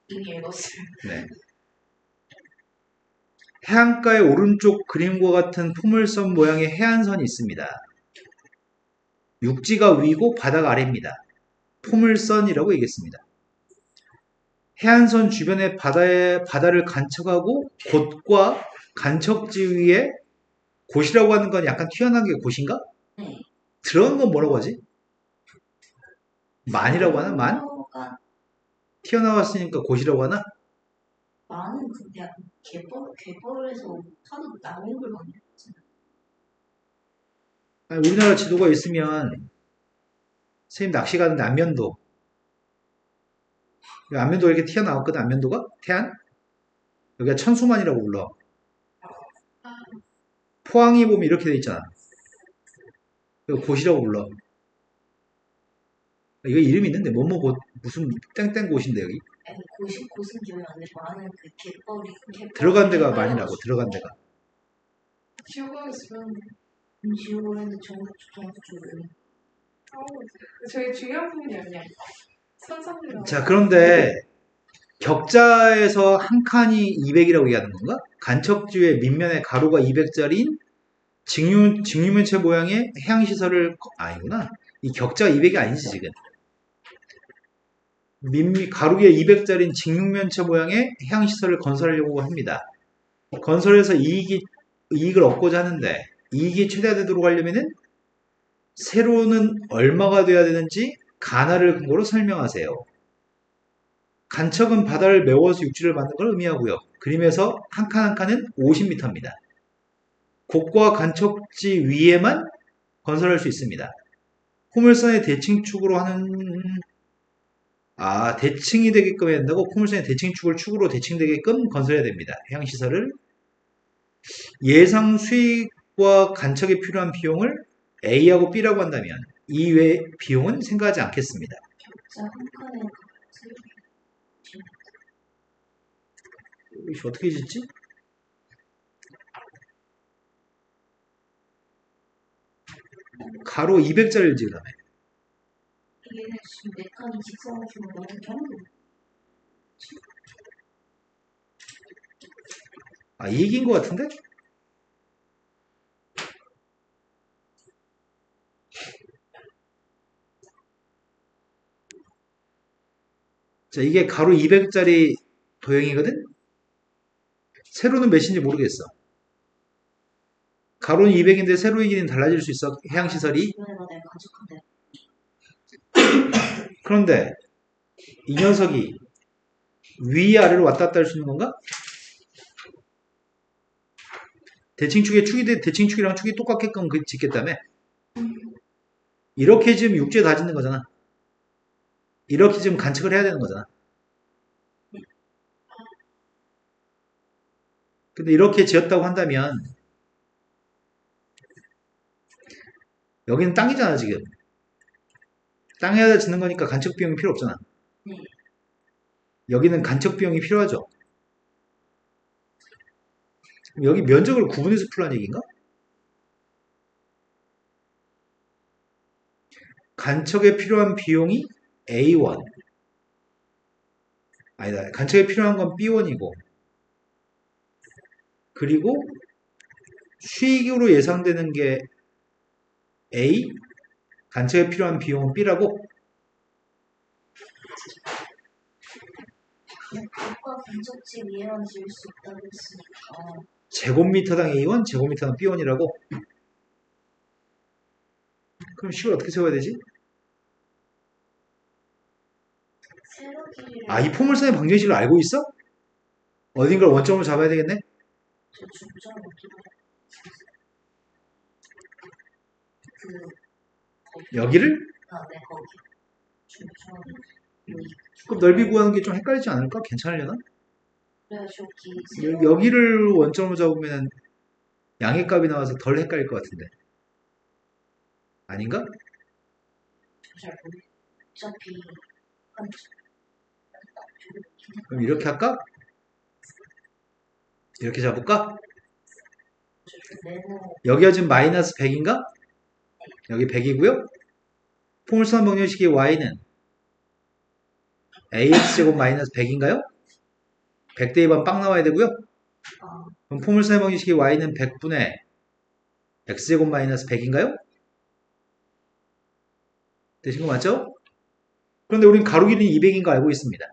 Speaker 1: 이미 읽었어요.
Speaker 2: 네. 해안가의 오른쪽 그림과 같은 포물선 모양의 해안선이 있습니다. 육지가 위고 바다가 아래입니다. 포물선이라고 얘기했습니다. 해안선 주변의 바다를 간척하고 곳과 간척지 위에 곳이라고 하는 건 약간 튀어나온 게 곳인가?
Speaker 1: 네.
Speaker 2: 들어간 건 뭐라고 하지? 만이라고 하나? 만?
Speaker 1: 가
Speaker 2: 튀어나왔으니까 곳이라고 하나?
Speaker 1: 만은 그냥 갯벌에서 하도 나온 걸 많이 했잖아요.
Speaker 2: 아니, 우리나라 지도가 있으면 선생님 낚시 가는데 안면도 안면도가 이렇게 튀어나왔거든. 안면도가? 태안? 여기가 천수만이라고 불러. 포항이 보면 이렇게 돼 있잖아. 이거 곳이라고 불러. 이거 이름이 있는데 뭐뭐 곳 무슨 땡땡 곳인데 여기
Speaker 1: 아니, 곳은 기억이 안 나지. 만은 그 갯벌이
Speaker 2: 들어간 데가 만이라고 들어간 데가.
Speaker 3: 지우가 있으면
Speaker 1: 지우고는 정부 쪽으로.
Speaker 3: 되게 중요한 부분이 아니야. 선상이라고.
Speaker 2: 자 그런데 격자에서 한 칸이 200이라고 얘기하는 건가? 간척지의 밑면에 가로가 200짜리인 직류면체 모양의 해양시설을 아니구나. 이 격자가 200이 아니지 지금. 가로에 200짜리인 직육면체 모양의 해양시설을 건설하려고 합니다. 건설해서 이익을 얻고자 하는데 이익이 최대화되도록 하려면은 세로는 얼마가 돼야 되는지 가나를 근거로 설명하세요. 간척은 바다를 메워서 육지를 만든 걸 의미하고요. 그림에서 한 칸 한 칸은 50m입니다. 곡과 간척지 위에만 건설할 수 있습니다. 포물선의 대칭축으로 하는 대칭이 되게끔 해야 된다고? 포물선의 대칭축을 축으로 대칭되게끔 건설해야 됩니다. 해양시설을 예상 수익과 간척에 필요한 비용을 A하고 B라고 한다면 이 외 비용은 생각하지 않겠습니다.
Speaker 1: 격자 한 칸에
Speaker 2: 이거 어떻게 짓지? 가로 200짜리를 지으라며.
Speaker 1: 이게 지금 네 칸이 직선으로 너무 경도.
Speaker 2: 이 얘기인 것 같은데? 자, 이게 가로 200짜리 도형이거든? 세로는 몇인지 모르겠어. 가로는 200인데 세로의 길이는 달라질 수 있어. 해양시설이.
Speaker 1: 주변에다 내가 간척한데.
Speaker 2: 그런데 이 녀석이 위아래로 왔다 갔다 할 수 있는 건가? 대칭축이랑 축이 똑같게끔 짓겠다며? 이렇게 지금 육지에 다 짓는 거잖아. 이렇게 지금 간척을 해야 되는 거잖아. 근데 이렇게 지었다고 한다면 여기는 땅이잖아, 지금. 땅에다 짓는 거니까 간척 비용이 필요 없잖아.
Speaker 1: 네.
Speaker 2: 여기는 간척 비용이 필요하죠. 그럼 여기 면적을 구분해서 풀라는 얘기인가? 간척에 필요한 비용이 A1. 아니다. 간척에 필요한 건 B1이고. 그리고 수익으로 예상되는 게 A, 간척에 필요한 비용은 B라고?
Speaker 1: 국가 간접지 위에만 지을 수 있다고 했으니까
Speaker 2: 제곱미터당 A1, 제곱미터당 B1이라고? 그럼 식을 어떻게 세워야 되지?
Speaker 1: 세로 길이를
Speaker 2: 아, 이 포물선의 방정식을 알고 있어? 어딘가를 원점으로 잡아야 되겠네?
Speaker 1: 저 중점 어디로 그
Speaker 2: 여기를?
Speaker 1: 네 거기 중점 여기
Speaker 2: 그럼 넓이 구하는 게 좀 헷갈리지 않을까? 괜찮으려나?
Speaker 1: 그래야 저기 세로
Speaker 2: 여기를 원점으로 잡으면 양의 값이 나와서 덜 헷갈릴 것 같은데. 아닌가?
Speaker 1: 잘 모르 어차피 한
Speaker 2: 그럼 이렇게 할까? 이렇게 잡을까?
Speaker 1: 네모
Speaker 2: 여기가 지금 마이너스 100인가? 여기 100이고요. 포물선 방정식의 y는 ax제곱 마이너스 100인가요? 100대 2번 빵 나와야 되고요. 그럼 포물선의 방정식의 y는 100분의 x제곱 마이너스 100인가요? 되신 거 맞죠? 그런데 우린 가로 길이는 200인 거 알고 있습니다.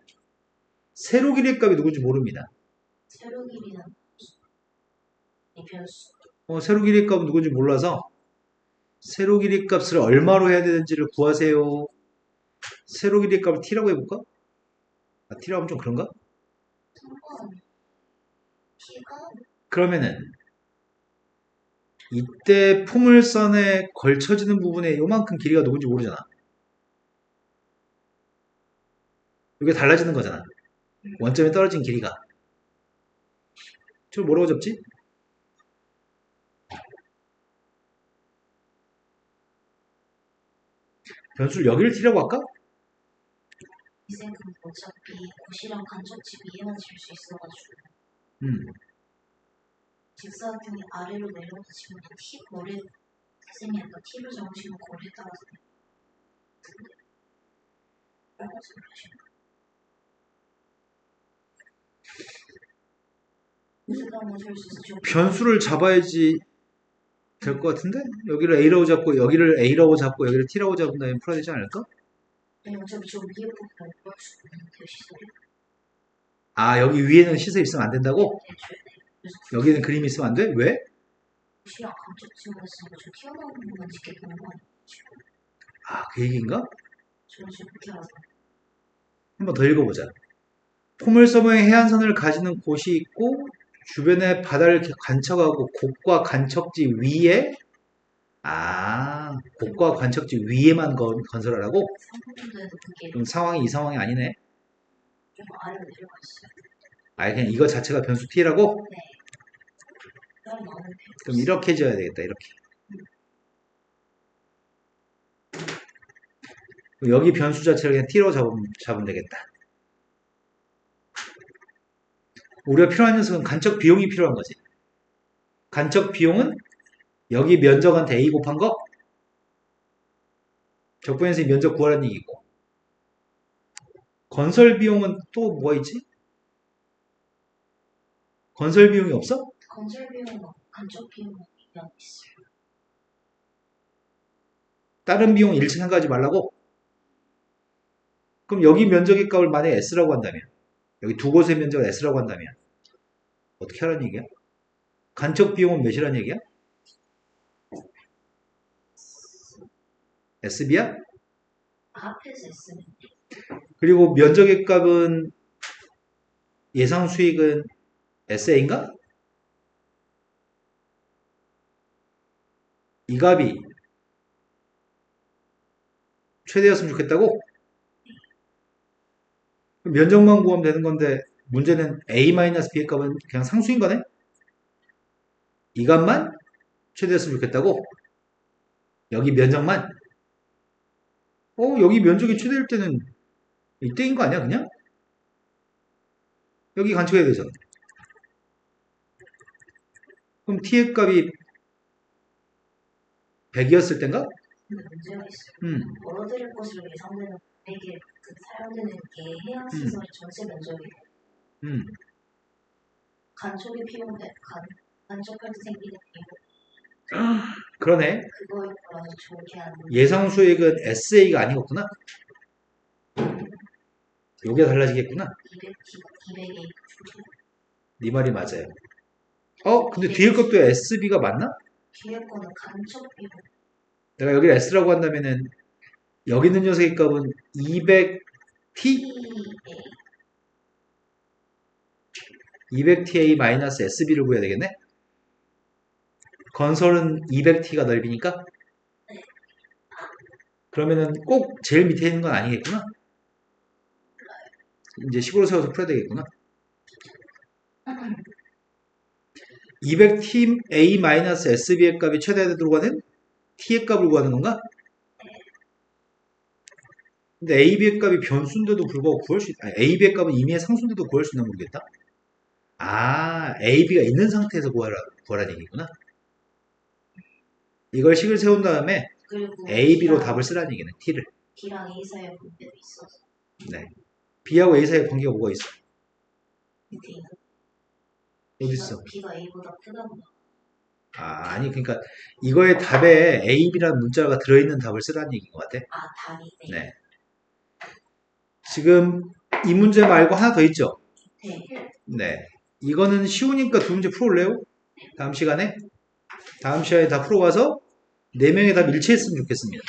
Speaker 2: 세로 길이의 값이 누군지 모릅니다.
Speaker 1: 세로 길이는 이 변수
Speaker 2: 세로 길이의 값은 누군지 몰라서 세로 길이 값을 얼마로 해야 되는지를 구하세요. 세로 길이 값을 t라고 해볼까? 아, t라고 하면 좀 그런가?
Speaker 1: 상관 키가
Speaker 2: 그러면은 이때 포물선에 걸쳐지는 부분에 요만큼 길이가 누군지 모르잖아. 이게 달라지는 거잖아. 원점에 떨어진 길이가. 저 뭐라고 잡지? 변수를 여기를 t라고 할까?
Speaker 1: 이생은 어차피 고시랑 간접지 위에만 지을 수 있어가지고 직사각형이 아래로 내려가지면 T 거리 선생님이 아까 T를 정하시면 거리에 따라서 빨간색으로 하시면 무슨 한번 수 있어
Speaker 2: 변수를 잡아야지 될 것 같은데? 여기를 a라고 잡고 여기를 a라고 잡고 여기를 t라고 잡은 다음에 풀어야 되지 않을까?
Speaker 1: 네, 어차피 저 위에 부분 얼마일 수 있는데 시설이
Speaker 2: 아, 여기 위에는 시설 있으면 안 된다고?
Speaker 1: 그래서
Speaker 2: 여기는 그림이 있으면 안 돼? 왜?
Speaker 1: 고시랑 간접지만 있으면 저 튀어나오는 것만 지켜보는 거 아니에요?
Speaker 2: 아, 그 얘기인가?
Speaker 1: 저는 지금 그렇게 알아서
Speaker 2: 한번 더 읽어보자. 포물섬의 해안선을 가지는 곳이 있고 주변에 바다를 이렇게 관측하고 곳과 관측지 위에 곳과 관측지 위에만 건설하라고?
Speaker 1: 상품들도 그게
Speaker 2: 그럼 상황이 이 상황이 아니네.
Speaker 1: 좀 아래로 내려가 있어요.
Speaker 2: 아예 그냥 이거 자체가 변수 t라고?
Speaker 1: 네. 그럼 나는
Speaker 2: 그럼 이렇게 지어야 되겠다. 이렇게. 여기 변수 자체를 그냥 t로 잡으면 되겠다. 우리가 필요한 녀석은 간척 비용이 필요한 거지. 간척 비용은 여기 면적한테 a 곱한 거? 적분에서 면적 구하라는 얘기고. 건설 비용은 또 뭐가 있지? 건설 비용이 없어?
Speaker 1: 건설 비용은 간접 비용은 그냥 있어요.
Speaker 2: 다른 비용 일체 생각하지 말라고? 그럼 여기 면적의 값을 만약에 S라고 한다면 여기 두 곳의 면적을 S라고 한다면 어떻게 하라는 얘기야? 간척 비용은 몇이라는 얘기야? SB야?
Speaker 1: 앞에서 있으면
Speaker 2: 그리고 면적의 값은 예상 수익은 SA인가? 이 값이 최대였으면 좋겠다고? 면적만 구하면 되는 건데 문제는 A-B의 값은 그냥 상수인 거네? 이 값만 최대였으면 좋겠다고? 여기 면적만? 여기 면적이 최대일 때는 이때인 거 아니야, 그냥? 여기 간척해야 되잖아. 그럼 t의 값이 100이었을 땐가?
Speaker 1: 근데 문제가 있어요. 벌어들일 것으로 예상되는 공백에 사용되는 게 해양시설 전체 면적이 간척이 필요한데 간척할 때 생기는 비용
Speaker 2: 그러네.
Speaker 1: 그거에 따라서 좋게 하는
Speaker 2: 예상 수액은 SA가 아니었구나. 요게 달라지겠구나.
Speaker 1: 200이
Speaker 2: 네 말이 맞아요. 근데 뒤에 것도 SB가 맞나?
Speaker 1: 뒤에 거는 간척 비용
Speaker 2: 내가 여기를 S라고 한다면은 여기 있는 녀석의 값은 200T?
Speaker 1: TA
Speaker 2: 200TA-SB를 구해야 되겠네? 건설은 200T가 넓이니까? 그러면은 꼭 제일 밑에 있는 건 아니겠구나? 이제 식으로 세워서 풀어야 되겠구나. 200TA-SB의 값이 최대되도록 하는 T의 값을 구하는 건가? 근데 AB의 값이 변수인데도 불구하고 AB의 값은 임의의 상수인데도 구할 수 있나 모르겠다. AB가 있는 상태에서 구하라는 얘기구나. 이걸 식을 세운 다음에
Speaker 1: 그리고
Speaker 2: AB로 답을 쓰라는 얘기네, T를.
Speaker 1: B랑 A 사이에 분배도 있어서
Speaker 2: 네. B하고 A 사이에 관계가 뭐가 있어?
Speaker 1: 밑에 있는
Speaker 2: 어딨어?
Speaker 1: B가 A보다 크다고
Speaker 2: 아니, 그러니까 이거의 답에 AB라는 문자가 들어있는 답을 쓰라는 얘기인 것 같아.
Speaker 1: 답이
Speaker 2: 네. 지금 이 문제 말고 하나 더 있죠?
Speaker 1: 네.
Speaker 2: 네. 이거는 쉬우니까 두 문제 풀어올래요? 다음 시간에? 다음 시간에 다 풀어가서 4명의 답 일치했으면 좋겠습니다.